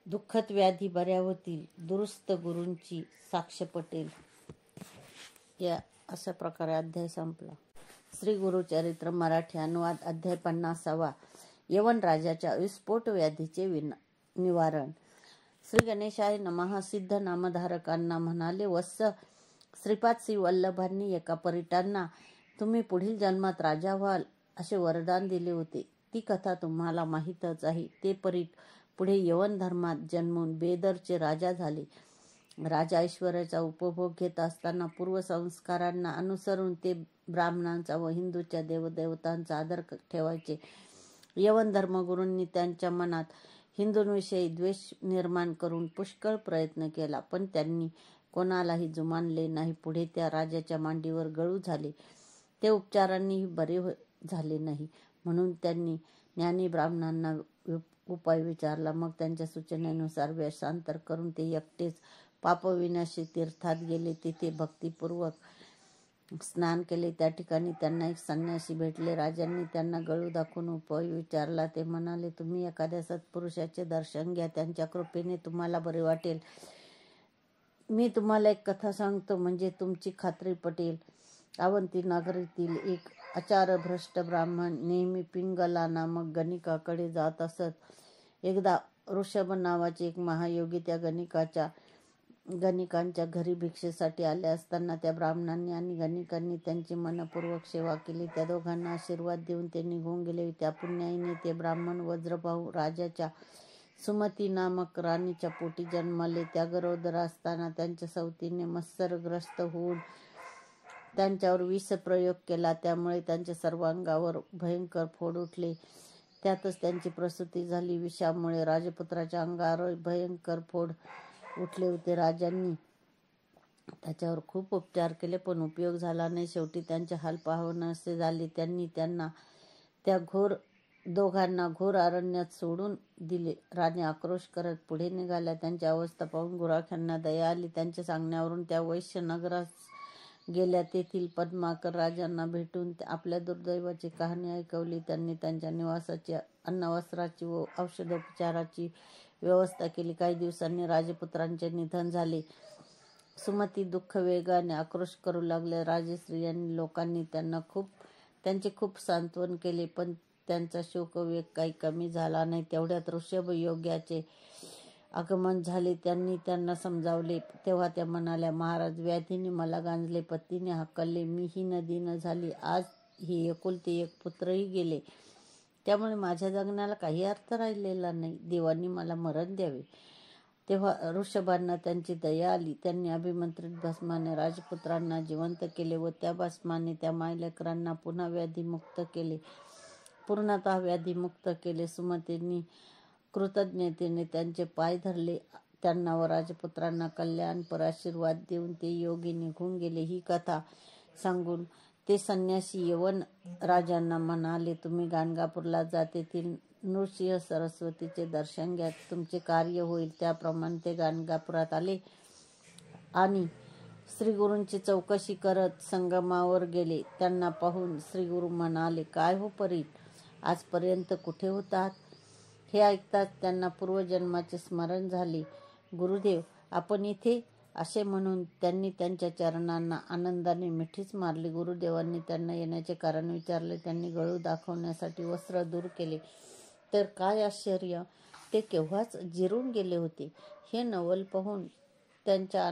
दुःखद व्याधी बऱ्या होतील, दुरुस्त गुरूंची साक्ष पटेल. या अशा प्रकारे अध्याय संपला. श्री गुरुचरित्र मराठी अनुवाद अध्याय 50. यवन राजाच्या विस्फोट व्याधीचे निवारण. श्री गणेशाय नमः. सिद्ध नामधारकांना म्हणाले, वत्स श्रीपाद श्री वल्लभांनी एका परिटांना तुम्ही पुढील जन्मात राजा व्हाल असे वरदान दिले होते. ती कथा तुम्हाला माहीतच आहे. ते परीट पुढे यवन धर्मात जन्मून बेदरचे राजा झाले. राजा ऐश्वर्याचा उपभोग घेत असताना पूर्वसंस्कारांना अनुसरून ते ब्राह्मणांचा व हिंदूच्या देवदेवतांचा आदर ठेवायचे. यवन धर्मगुरूंनी त्यांच्या मनात हिंदूंविषयी द्वेष निर्माण करून पुष्कळ प्रयत्न केला, पण त्यांनी कोणालाही जुमानले नाही. पुढे त्या राजाच्या मांडीवर गळू झाले. ते उपचारांनीही बरे झाले नाही, म्हणून त्यांनी ज्ञानी ब्राह्मणांना उपाय विचारला. मग त्यांच्या सूचनेनुसार वेषांतर करून ते एकटेच पापविनाशी तीर्थात गेले. तिथे भक्तिपूर्वक स्नान केले. त्या ठिकाणी त्यांना एक संन्यासी भेटले. राजांनी त्यांना गळू दाखवून उपाय विचारला. ते म्हणाले, तुम्ही एखाद्या सत्पुरुषाचे दर्शन घ्या, त्यांच्या कृपेने तुम्हाला बरे वाटेल. मी तुम्हाला एक कथा सांगतो, म्हणजे तुमची खात्री पटेल. अवंती नगरीतील एक आचारभ्रष्ट ब्राह्मण नेहमी पिंगला नामक गणिकाकडे जात असत. एकदा ऋषभ नावाचे एक महायोगी त्या गणिकांच्या घरी भिक्षेसाठी आले असताना त्या ब्राह्मणांनी आणि गणिकांनी त्यांची मनपूर्वक सेवा केली. त्या दोघांना आशीर्वाद देऊन ते निघून गेले. त्या पुण्याईने ते ब्राह्मण वज्रभाऊ राजाच्या सुमती नामक राणीच्या पोटी जन्मले. त्या गरोदर असताना त्यांच्या सवतीने मत्सरग्रस्त होऊन त्यांच्यावर विषप्रयोग केला. त्यामुळे त्यांच्या सर्व अंगावर भयंकर फोड उठले. त्यातच त्यांची प्रसूती झाली. विषामुळे राजपुत्राच्या अंगावर भयंकर फोड उठले होते. राजांनी त्याच्यावर खूप उपचार केले, पण उपयोग झाला नाही. शेवटी त्यांचे हाल पाहावयासे झाले. त्यांनी त्यांना त्या दोघांना घोर अरण्यात सोडून दिले. राणी आक्रोश करत पुढे निघाल्या. त्यांची अवस्था पाहून गुराख्यांना दया आली. त्यांच्या सांगण्यावरून त्या वैश्य नगरास गेल्या. तेथील पद्माकर राजांना भेटून आपल्या दुर्दैवाची कहाणी ऐकवली. त्यांनी त्यांच्या निवासाची, अन्नवस्त्राची व औषधोपचाराची व्यवस्था केली. काही दिवसांनी राजपुत्रांचे निधन झाले. सुमती दुःख वेगाने आक्रोश करू लागल्या. राजस्त्रियांनी लोकांनी त्यांचे खूप सांत्वन केले, पण त्यांचा शोकवेग काही कमी झाला नाही. तेवढ्यात ऋषभ योग्याचे आगमन झाले. त्यांनी त्यांना समजावले. तेव्हा त्या म्हणाल्या, महाराज, व्याधीने मला गांजले, पतीने हाकलले, मी हीनदीन झाली. आज ही एकुलते एक पुत्रही गेले. त्यामुळे माझ्या जगण्याला काही अर्थ राहिलेला नाही. देवांनी मला मरण द्यावे. तेव्हा ऋषभांना त्यांची दया आली. त्यांनी अभिमंत्रित भस्माने राजपुत्रांना जिवंत केले व त्या भस्माने त्या मायलेकरांना पुन्हा व्याधीमुक्त केले, पूर्णतः व्याधीमुक्त केले. सुमतींनी कृतज्ञतेने त्यांचे पाय धरले. त्यांना व राजपुत्रांना कल्याणपर आशीर्वाद देऊन ते योगी निघून गेले. ही कथा सांगून ते संन्यासी यवन राजांना म्हणाले, तुम्ही गाणगापूरला जा. तेथील नृसिंह सरस्वतीचे दर्शन घ्या, तुमचे कार्य होईल. त्याप्रमाणे ते गाणगापुरात आले आणि श्रीगुरूंची चौकशी करत संगमावर गेले. त्यांना पाहून श्रीगुरू म्हणाले, काय हो परीट, आजपर्यंत कुठे होतात? हे ऐकताच त्यांना पूर्वजन्माचे स्मरण झाले. गुरुदेव, आपण इथे, असे म्हणून त्यांनी त्यांच्या चरणांना आनंदाने मिठीच मारली. गुरुदेवांनी त्यांना येण्याचे कारण विचारले. त्यांनी गळू दाखवण्यासाठी वस्त्र दूर केले, तर काय आश्चर्य, ते केव्हाच जिरून गेले होते. हे नवल पाहून त्यांचा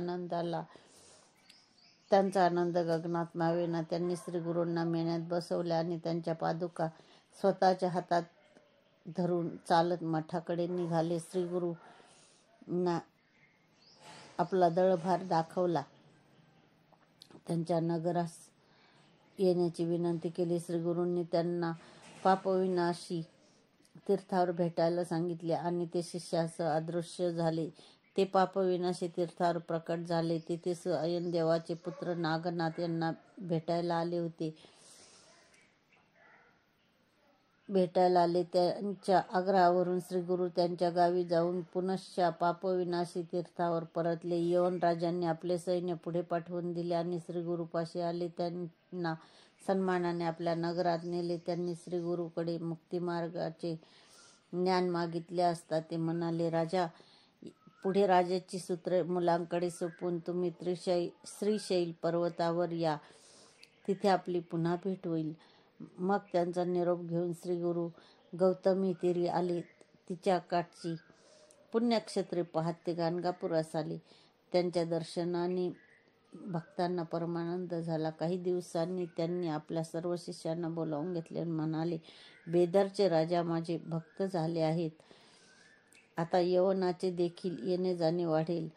आनंद गगनात मावेना. त्यांनी श्रीगुरूंना मेण्यात बसवले आणि त्यांच्या पादुका स्वतःच्या हातात धरून चालत मठाकडे निघाले. श्रीगुरूंना आपला दळभार दाखवला. त्यांच्या नगरास येण्याची विनंती केली. श्रीगुरूंनी त्यांना पापविनाशी तीर्थावर भेटायला सांगितले आणि ते शिष्यासह अदृश्य झाले. ते पापविनाशी तीर्थावर प्रकट झाले. तिथे स्वयं देवाचे पुत्र नागनाथ यांना भेटायला आले. त्यांच्या आग्रहावरून श्रीगुरु त्यांच्या गावी जाऊन पुनश्च पापविनाशी तीर्थावर परतले. यवन राजांनी आपले सैन्य पुढे पाठवून दिले आणि श्रीगुरुपाशी आले. त्यांना सन्मानाने आपल्या नगरात नेले. त्यांनी श्रीगुरुकडे मुक्तिमार्गाचे ज्ञान मागितले असता ते म्हणाले, राजा, पुढे राजाची सूत्रे मुलांकडे सोपवून तुम्ही श्रीशैल पर्वतावर या. तिथे आपली पुन्हा भेट होईल. मग त्यांचा निरोप घेऊन श्रीगुरु गौतमी तीरी आले. तिच्या काठची पुण्यक्षेत्रे पाहत ते गाणगापुरास आले. त्यांच्या दर्शनाने भक्तांना परमानंद झाला. काही दिवसांनी त्यांनी आपल्या सर्व शिष्यांना बोलावून घेतले आणि म्हणाले, बेदरचे राजा माझे भक्त झाले आहेत. आता यवनाचे देखील येणे जाणे वाढेल.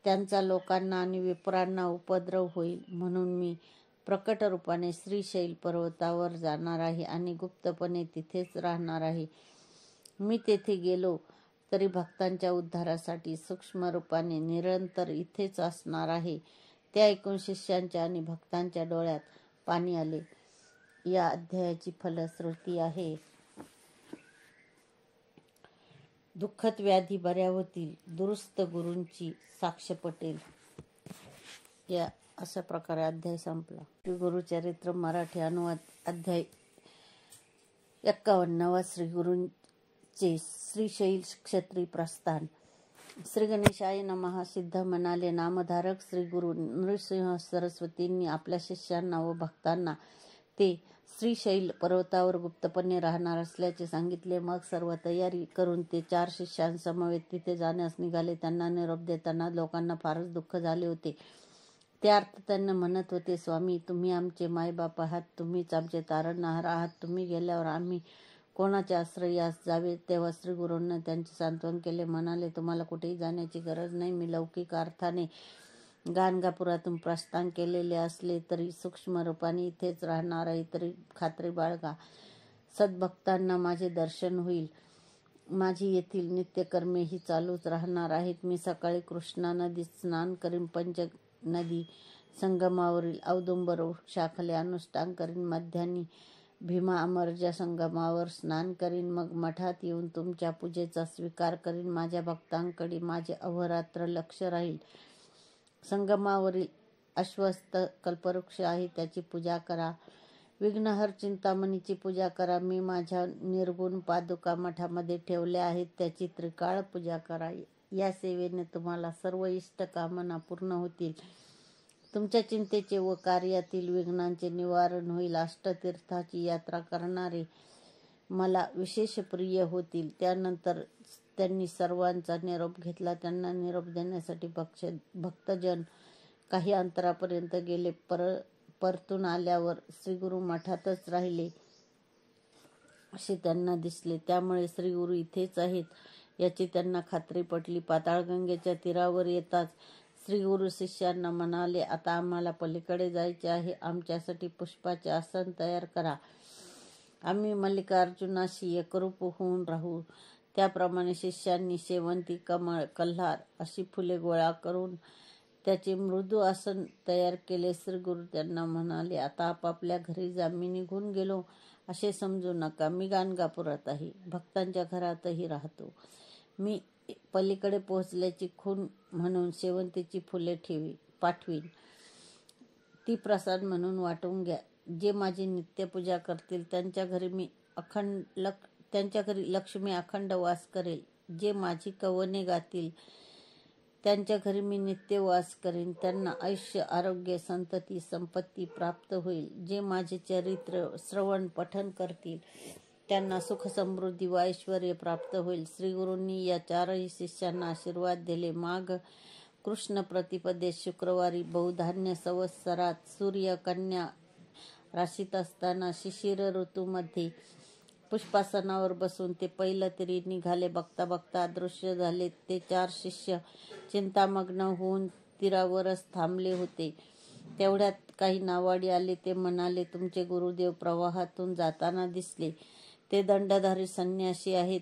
त्यांचा लोकांना आणि विप्रांना उपद्रव होईल. म्हणून मी प्रकट रूपाने श्रीशैल पर्वतावर जाणार आहे आणि गुप्तपणे तिथेच राहणार आहे. मी तेथे गेलो तरी भक्तांच्या उद्धारासाठी सूक्ष्म रूपाने निरंतर इथेच असणार आहे. ते ऐकून शिष्यांच्या आणि भक्तांच्या डोळ्यात पाणी आले. या अध्यायाची फलश्रुती आहे, दुःखद व्याधी बऱ्या होतील, दुरुस्त गुरूंची साक्ष पटेल. या अशा प्रकारे अध्याय संपला. श्री गुरुचरित्र मराठी अनुवाद अध्याय 51. श्रीगुरूंचे श्रीशैल क्षेत्री प्रस्थान. श्री गणेशाय नमः. सिद्ध म्हणाले, नामधारक श्री गुरु नृसिंह सरस्वतींनी आपल्या शिष्यांना व भक्तांना ते श्रीशैल पर्वतावर गुप्तपणे राहणार असल्याचे सांगितले. मग सर्व तयारी करून ते 4 शिष्यांसमवेत तिथे जाण्यास निघाले. त्यांना निरोप देताना लोकांना फारच दुःख झाले होते. ते अर्थ त्यांना म्हणत होते, स्वामी, तुम्ही आमचे मायबाप आहात, तुम्हीच आमचे तारणहार आहात. तुम्ही गेल्यावर आम्ही कोणाच्या आश्रयास जावे? तेव्हा श्रीगुरूंना त्यांचे सांत्वन केले. म्हणाले, तुम्हाला कुठेही जाण्याची गरज नाही. मी लौकिक अर्थाने गाणगापुरातून प्रस्थान केलेले असले तरी सूक्ष्म रूपाने इथेच राहणार आहे. तरी खात्री बाळगा, सद्भक्तांना माझे दर्शन होईल. माझी येथील नित्यकर्मे ही चालूच राहणार आहेत. मी सकाळी कृष्णा नदीत स्नान करीन, पंचनदी संगमावरील औदुंबर वृक्षाखाली अनुष्ठान करीन, मध्यान्ही भीमा अमरजा संगमावर स्नान करीन, मग मठात येऊन तुमच्या पूजेचा स्वीकार करीन. माझ्या भक्तांकडे माझे अहोरात्र लक्ष राहील. संगमावरील अश्वस्थ कल्पवृक्ष आहे, त्याची पूजा करा. विघ्नहर चिंतामणीची पूजा करा. मी माझ्या निर्गुण पादुका मठामध्ये ठेवल्या आहेत, त्याची त्रिकाळ पूजा करा. या सेवेने तुम्हाला सर्व इष्ट कामना पूर्ण होतील. तुमच्या चिंतेचे व कार्यातील विघ्नांचे निवारण होईल. अष्टतीर्थाची यात्रा करणारे मला विशेष प्रिय होतील. त्यानंतर त्यांनी सर्वांचा निरोप घेतला. त्यांना निरोप देण्यासाठी भक्तजन काही अंतरापर्यंत गेले. परतून आल्यावर श्रीगुरु मठातच राहिले असे त्यांना दिसले. त्यामुळे श्रीगुरु इथेच आहेत याची त्यांना खात्री पटली. पाताळगंगेच्या तीरावर येताच श्रीगुरु शिष्यांना म्हणाले, आता आम्हाला पलीकडे जायचे आहे. आमच्यासाठी पुष्पाचे आसन तयार करा. आम्ही मल्लिकार्जुनाशी एकरूप होऊन राहू. त्याप्रमाणे शिष्यांनी शेवंती, कमळ, कल्हार अशी फुले गोळा करून त्याचे मृदू आसन तयार केले. श्रीगुरु त्यांना म्हणाले, आता आपापल्या घरी जा. मी निघून गेलो असे समजू नका. मी गाणगापुरात आहे, भक्तांच्या घरातही राहतो. मी पलीकडे पोहोचल्याची खूण म्हणून शेवंतीची फुले पाठवीन. ती प्रसाद म्हणून वाटून घ्या. जे माझी नित्यपूजा करतील त्यांच्या घरी लक्ष्मी अखंड वास करेल. जे माझी कवने गातील त्यांच्या घरी मी नित्य वास करेन. त्यांना आयुष्य, आरोग्य, संतती, संपत्ती प्राप्त होईल. जे माझे चरित्र श्रवण पठन करतील त्यांना सुख, समृद्धी व ऐश्वर्य प्राप्त होईल. श्रीगुरूंनी या 4ही शिष्यांना आशीर्वाद दिले. माघ कृष्ण प्रतिपदेत शुक्रवारी बहुधान्य संवत्सरात सूर्य कन्या राशीत असताना शिशिर ऋतूमध्ये पुष्पासनावर बसून ते पैलतीरी निघाले. बघता बघता अदृश्य झाले. ते 4 शिष्य चिंतामग्न होऊन तीरावरच थांबले होते. तेवढ्यात काही नावाडी आले. ते म्हणाले, तुमचे गुरुदेव प्रवाहातून जाताना दिसले. ते दंडधारी संन्यासी आहेत.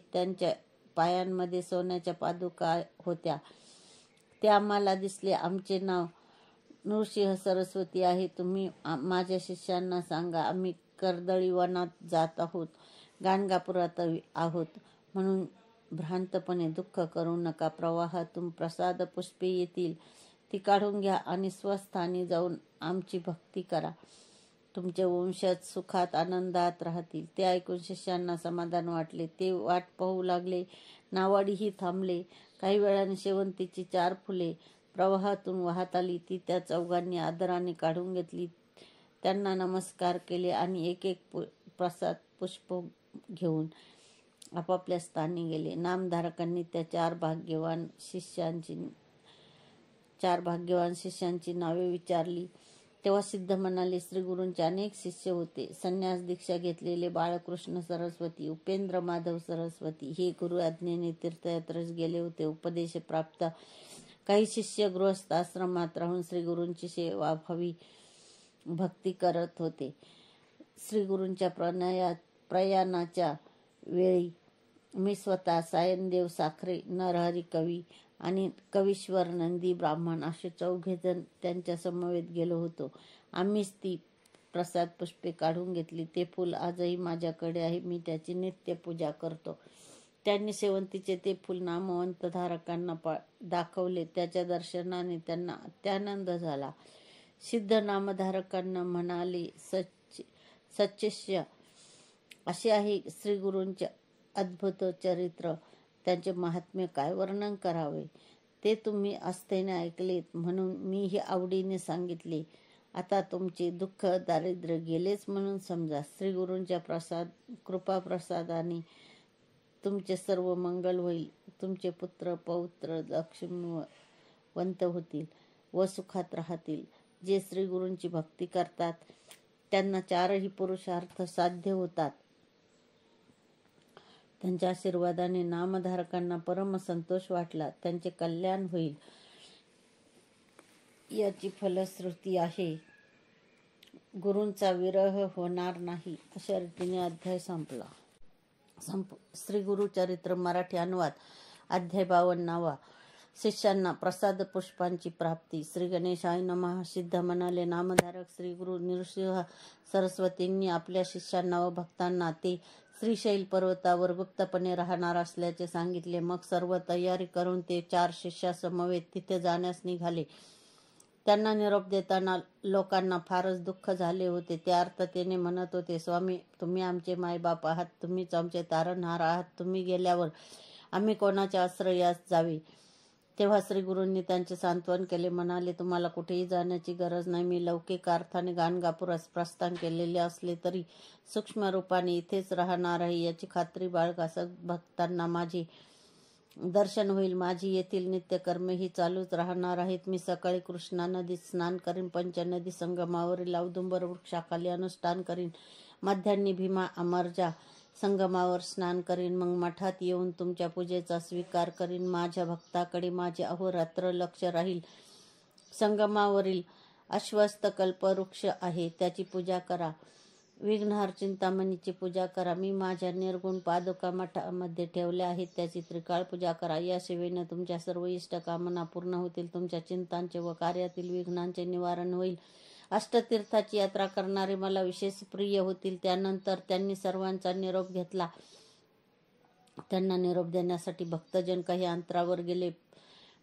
पायांमध्ये सोन्याच्या पादुका होत्या. ते आम्हाला दिसले. आमचे नाव नृसिंह सरस्वती आहे. तुम्ही माझ्या शिष्यांना सांगा, आम्ही कर्दळी वनात जात आहोत, गाणगापुरात आहोत म्हणून भ्रांतपणे दुःख करू नका. प्रवाहातून प्रसाद पुष्पे येतील, ती काढून घ्या आणि स्वस्थानी जाऊन आमची भक्ती करा. तुमचे वंशज सुखात आनंदात राहतील. ते ऐकून शिष्यांना समाधान वाटले. ते वाट पाहू लागले. नावाडीही थांबले. काही वेळाने शेवंतीची 4 फुले प्रवाहातून वाहत आली. ती त्या चौघांनी आदराने काढून घेतली, त्यांना नमस्कार केले आणि एक एक प्रसाद पुष्प घेऊन आपापल्या स्थानी गेले. नामधारकांनी त्या 4 भाग्यवान शिष्यांची नावे विचारली. तेव्हा सिद्ध म्हणाले, श्रीगुरूंचे अनेक शिष्य होते. संन्यास दीक्षा घेतलेले बाळकृष्ण सरस्वती, उपेंद्र माधव सरस्वती हे गुरु आज्ञेने तीर्थयात्रेस गेले होते. उपदेश प्राप्त काही शिष्य गृहस्थ आश्रमात राहून श्रीगुरूंची सेवाभावी भक्ती करत होते. श्रीगुरूंच्या प्रयाणाच्या वेळी मी स्वतः सायनदेव साखरे, नरहरी कवी आणि कवीश्वर नंदी ब्राह्मण असे 4 जण त्यांच्या समवेत गेलो होतो. आम्हीच ती प्रसाद पुष्पे काढून घेतली. ते फूल आजही माझ्याकडे आहे. मी त्याची नित्य पूजा करतो. त्यांनी शेवंतीचे ते फूल नामवंत धारकांना दाखवले. त्याच्या दर्शनाने त्यांना अत्यानंद झाला. सिद्ध नामधारकांना म्हणाले, सच्शिष्य असे आहे श्रीगुरूंचे अद्भुत चरित्र. त्यांचे महात्म्य काय वर्णन करावे, ते तुम्ही आस्थेने ऐकलेत म्हणून मीही आवडीने सांगितले. आता तुमचे दुःख दारिद्र्य गेलेच म्हणून समजा. श्रीगुरूंच्या कृपाप्रसादाने तुमचे सर्व मंगल होईल. तुमचे पुत्र पौत्र लक्ष्मीवंत होतील व सुखात राहतील. जे श्रीगुरूंची भक्ती करतात त्यांना 4ही पुरुषार्थ साध्य होतात. त्यांच्या आशीर्वादाने नामधारकांना परम संतोष वाटला. त्यांचे कल्याण होईल याची फलश्रुती आहे. गुरूंचा विरह होणार नाही. अशा रीतीने अध्याय संपला. श्री गुरु चरित्र मराठी अनुवाद. अध्याय 52. शिष्यांना प्रसाद पुष्पांची प्राप्ती. श्री गणेशाय नमः. सिद्ध म्हणाले, नामधारक श्री गुरु नृसिंह सरस्वतींनी आपल्या शिष्यांना व भक्तांना ते श्रीशैल पर्वतावर गुप्तपणे राहणार असल्याचे सांगितले. मग सर्व तयारी करून ते 4 शिष्यासमवेत तिथे जाण्यास निघाले. त्यांना निरोप देताना लोकांना फारच दुःख झाले होते. ते आर्ततेने म्हणत होते, स्वामी, तुम्ही आमचे मायबाप आहात. तुम्हीच आमचे तारणहार आहात. तुम्ही गेल्यावर आम्ही कोणाच्या आश्रयास जावे. तेव्हा श्रीगुरूंनी त्यांचे सांत्वन केले. म्हणाले, तुम्हाला कुठेही जाण्याची गरज नाही. मी लौकिक अर्थाने गाणगापुरास प्रस्थान केलेले असले तरी सूक्ष्म रूपाने इथेच राहणार आहे याची खात्री बाळगा. भक्तांना माझे दर्शन होईल. माझी येथील नित्यकर्मे ही चालूच राहणार आहेत. मी सकाळी कृष्णा नदीत स्नान करीन. पंचनदी संगमावरील औदुंबर वृक्षाखाली अनुष्ठान करीन. मध्यान्ही भीमा अमरजा संगमावर स्नान करीन. मग मठात येऊन तुमच्या पूजेचा स्वीकार करीन. माझ्या भक्ताकडे माझे अहोरात्र लक्ष राहील. संगमावरील अश्वस्थ कल्पवृक्ष आहे, त्याची पूजा करा. विघ्नहार चिंतामणीची पूजा करा. मी माझ्या निर्गुण पादुका मठामध्ये ठेवल्या आहेत, त्याची त्रिकाळ पूजा करा. या सेवेने तुमच्या सर्व इष्ट कामना पूर्ण होतील. तुमच्या चिंतांचे व कार्यातील विघ्नांचे निवारण होईल. अष्टतीर्थाची यात्रा करणारे मला विशेष प्रिय होतील. त्यानंतर त्यांनी सर्वांचा निरोप घेतला. त्यांना निरोप देण्यासाठी भक्तजन काही अंतरावर गेले.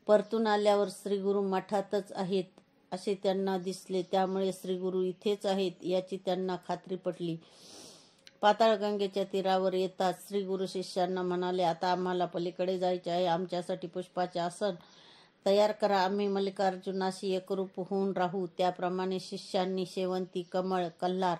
परतून आल्यावर श्रीगुरु मठातच आहेत असे त्यांना दिसले. त्यामुळे श्रीगुरु इथेच आहेत याची त्यांना खात्री पटली. पाताळगंगेच्या तीरावर येताच श्रीगुरु शिष्यांना म्हणाले, आता आम्हाला पलीकडे जायचे आहे. आमच्यासाठी पुष्पाचे आसन तयार करा. आम्ही मल्लिकार्जुनाशी एकरूप होऊन राहू. त्याप्रमाणे शिष्यांनी शेवंती, कमळ, कल्हार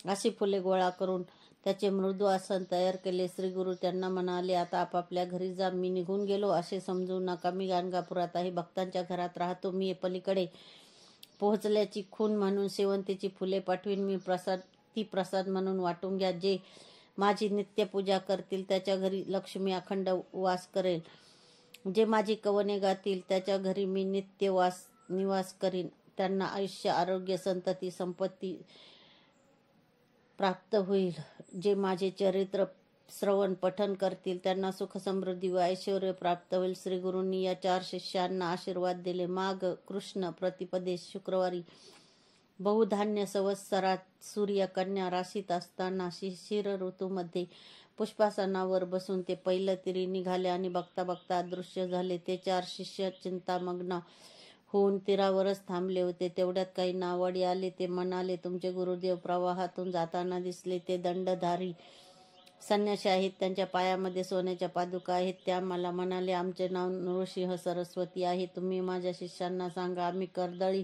अशी फुले गोळा करून त्याचे मृदू आसन तयार केले. श्रीगुरु त्यांना म्हणाले, आता आपापल्या घरी जा. मी निघून गेलो असे समजू नका. मी गाणगापुरात आहे, भक्तांच्या घरात राहतो. मी पलीकडे पोहोचल्याची खूण म्हणून शेवंतीची फुले पाठवीन. मी प्रसाद म्हणून वाटून घ्या. जे माझी नित्य पूजा करतील त्याच्या घरी लक्ष्मी अखंड वास करेल. जे माझी कवने गातील त्याच्या घरी मी नित्य निवास करीन. त्यांना आयुष्य, आरोग्य, संतती, संपत्ती प्राप्त होईल. जे माझे चरित्र श्रवण पठन करतील त्यांना सुख समृद्धी व ऐश्वर प्राप्त होईल. श्री गुरूंनी या 4 शिष्यांना आशीर्वाद दिले. माघ कृष्ण प्रतिपदेश शुक्रवारी बहुधान्य संवत्सरात सूर्य कन्या राशीत असताना शिशिर ऋतूमध्ये पुष्पासनावर बसून ते पहिलं तिरी निघाले आणि बघता बघता अदृश्य झाले. ते 4 शिष्य चिंतामग्न होऊन तीरावरच थांबले होते. तेवढ्यात काही नावाडी आले. ते म्हणाले, तुमचे गुरुदेव प्रवाहातून जाताना दिसले. ते दंडधारी संन्यासी आहेत. त्यांच्या पायामध्ये सोन्याच्या पादुका आहेत. त्या मला म्हणाले, आमचे नाव नृसिंह सरस्वती आहे. तुम्ही माझ्या शिष्यांना सांगा, आम्ही कर्दळी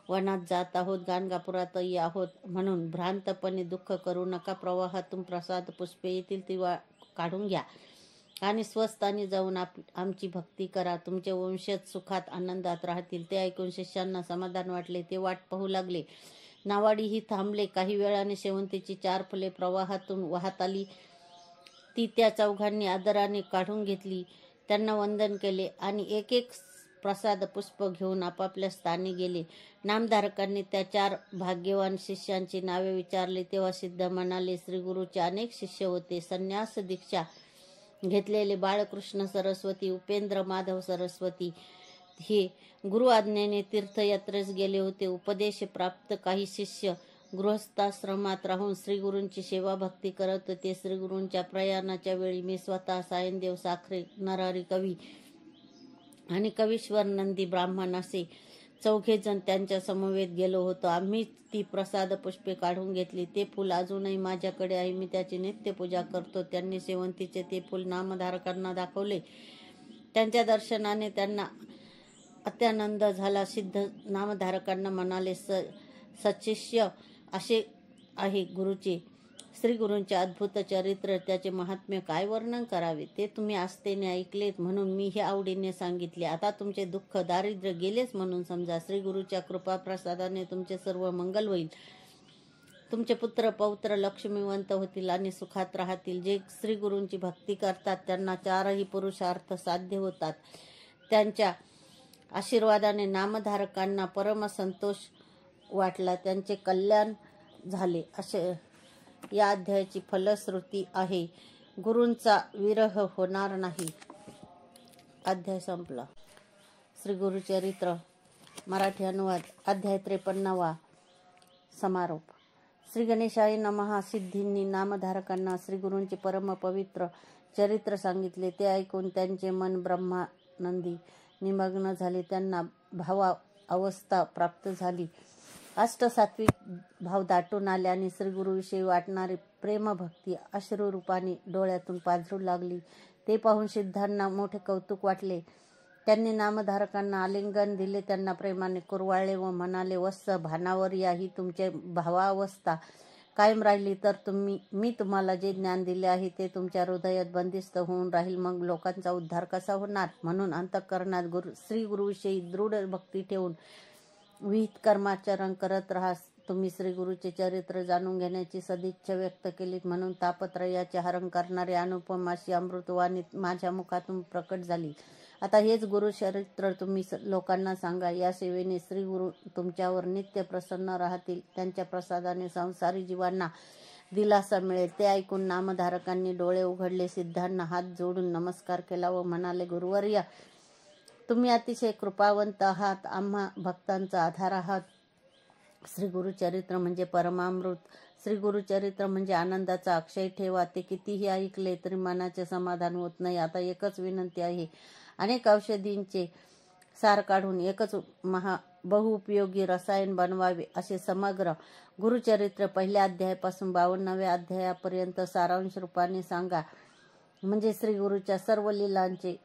वनात जात आहोत, गाणगापुरातही आहोत म्हणून भ्रांतपणे दुःख करू नका. प्रवाहातून प्रसाद पुष्पे येतील ती काढून घ्या आणि स्वस्थानी जाऊन आमची भक्ती करा. तुमचे वंशज सुखात आनंदात राहतील. ते ऐकून शिष्यांना समाधान वाटले. ते वाट पाहू लागले. नावाडीही थांबले. काही वेळाने शेवंतीची 4 फुले प्रवाहातून वाहत आली. ती त्या चौघांनी आदराने काढून घेतली. त्यांना वंदन केले आणि एक एक प्रसाद पुष्प घेऊन आपापल्या स्थानी गेले. नामधारकांनी त्या 4 भाग्यवान शिष्यांची नावे विचारली तेव्हा सिद्ध म्हणाले, श्री गुरुचे अनेक शिष्य होते. संन्यास दीक्षा घेतलेले बाळकृष्ण सरस्वती, उपेंद्र माधव सरस्वती हे गुरु आज्ञेने तीर्थयात्रेस गेले होते. उपदेश प्राप्त काही शिष्य गृहस्थाश्रमात राहून श्रीगुरूंची सेवा भक्ती करत होते. श्रीगुरूंच्या प्रयाणाच्या वेळी मी स्वतः सायनदेव साखरे, नरहरी कवी आणि कवीश्वर नंदी ब्राह्मण असे 4 जण त्यांच्या समवेत गेलो होतो. आम्ही ती प्रसाद पुष्पे काढून घेतली. ते फूल अजूनही माझ्याकडे आहे. मी त्याची नित्य पूजा करतो. त्यांनी शेवंतीचे ते फूल नामधारकांना दाखवले. त्यांच्या दर्शनाने त्यांना अत्यानंद झाला. सिद्ध नामधारकांना म्हणाले, सचिष्य असे आहे गुरुचे. श्री गुरूंचे अद्भुत चरित्र, त्याचे महात्म्य काय वर्णन करावे. ते तुम्ही आस्थेने ऐकलेत म्हणून मी हे आवडीने सांगितले. आता तुमचे दुःख दारिद्र्य गेलेच म्हणून समजा. श्री गुरुच्या कृपा प्रसादाने तुमचे सर्व मंगल होईल. तुमचे पुत्र पौत्र लक्ष्मीवंत होतील आणि सुखात राहतील. जे श्री गुरूंची भक्ती करतात त्यांना 4ही पुरुषार्थ साध्य होतात. त्यांच्या आशीर्वादाने नामधारकांना परम संतोष वाटला. त्यांचे कल्याण झाले. असे या अध्यायाची फलश्रुती आहे. गुरूंचा विरह होणार नाही. अध्याय संपला. श्री गुरुचरित्र मराठी अनुवाद अध्याय 53 समारोप. श्री गणेशाय नमः. सिद्धींनी नामधारकांना श्री गुरूंचे परम पवित्र चरित्र सांगितले. ते ऐकून त्यांचे मन ब्रह्मानंदी निमग्न झाले. त्यांना भावा अवस्था प्राप्त झाली. अष्टसात्विक भाव दाटून आले आणि श्रीगुरूविषयी वाटणारी प्रेमभक्ती अश्रुरूपाने डोळ्यातून पाझरू लागली. ते पाहून सिद्धांना मोठे कौतुक वाटले. त्यांनी नामधारकांना आलिंगन दिले. त्यांना प्रेमाने कुरवाळले व म्हणाले, वत्स भानावर या. ही तुमची भावावस्था कायम राहिली तर मी तुम्हाला जे ज्ञान दिले आहे ते तुमच्या हृदयात बंदिस्त होऊन राहील. मग लोकांचा उद्धार कसा होणार. म्हणून अंतःकरणात श्री गुरुविषयी दृढ भक्ती ठेवून विहित कर्माचरण करत राहा. तुम्ही श्री गुरुचे चरित्र जाणून घेण्याची सदिच्छा व्यक्त केलीत म्हणून तापत्रयाचे हरण करणारे अनुपम अशी अमृतवाणी माझ्या मुखातून प्रकट झाली. आता हेच गुरु चरित्र तुम्ही लोकांना सांगा. या सेवेने श्री गुरु तुमच्यावर नित्य प्रसन्न राहतील. त्यांच्या प्रसादाने संसारी जीवांना दिलासा मिळेल. ते ऐकून नामधारकांनी डोळे उघडले. सिद्धांना हात जोडून नमस्कार केला व म्हणाले, गुरुवर्य, तुम्ही अतिशय कृपावंत आहात. आम्हा भक्तांचा आधार आहात. श्री गुरुचरित्र म्हणजे परमामृत. श्री गुरुचरित्र म्हणजे आनंदाचा अक्षय ठेवा. ते कितीही ऐकले तरी मनाचे समाधान होत नाही. आता एकच विनंती आहे. अनेक औषधींचे सार काढून एकच बहुउपयोगी रसायन बनवावे. असे समग्र गुरुचरित्र 1ल्या अध्यायापासून 52व्या अध्यायापर्यंत सारांश रूपाने सांगा. म्हणजे श्री गुरुच्या सर्व लीलांचे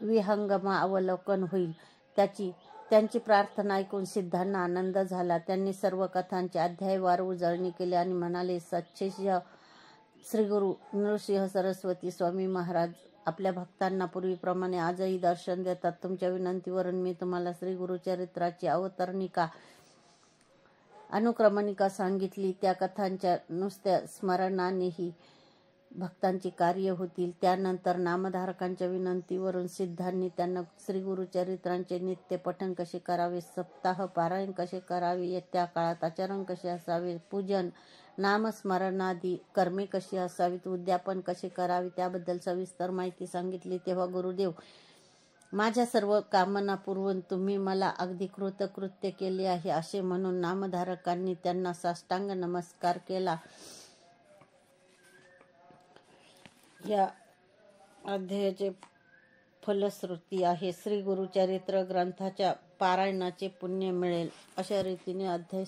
विहंगम अवलोकन होईल. त्यांची प्रार्थना ऐकून सिद्धांना आनंद झाला. त्यांनी सर्व कथांची अध्यायवार उजळणी केली आणि म्हणाले, सच्चिष्य श्री गुरु नृसिंह सरस्वती स्वामी महाराज आपल्या भक्तांना पूर्वीप्रमाणे आजही दर्शन देतात. तुमच्या विनंतीवरून मी तुम्हाला श्री गुरुचरित्राची अवतरणिका अनुक्रमणिका सांगितली. त्या कथांच्या नुसत्या स्मरणानेही भक्तांची कार्य होतील. त्यानंतर नामधारकांच्या विनंतीवरून सिद्धांनी त्यांना श्री गुरुचरित्रांचे नित्य पठण कसे करावे, सप्ताह पारायण कसे करावे, येत्या काळात आचरण कसे असावे, पूजन नामस्मरणादी कर्मे कशी असावीत, उद्यापन कसे करावे त्याबद्दल सविस्तर माहिती सांगितली. तेव्हा गुरुदेव, माझ्या सर्व कामना पुरवून तुम्ही मला अगदी कृतकृत्य केले आहे असे म्हणून नामधारकांनी त्यांना साष्टांग नमस्कार केला. या अध्यायाचे फलश्रुती आहे. श्री गुरुचरित्र ग्रंथाच्या पारायणाचे पुण्य मिळेल. अशा रीतीने अध्याय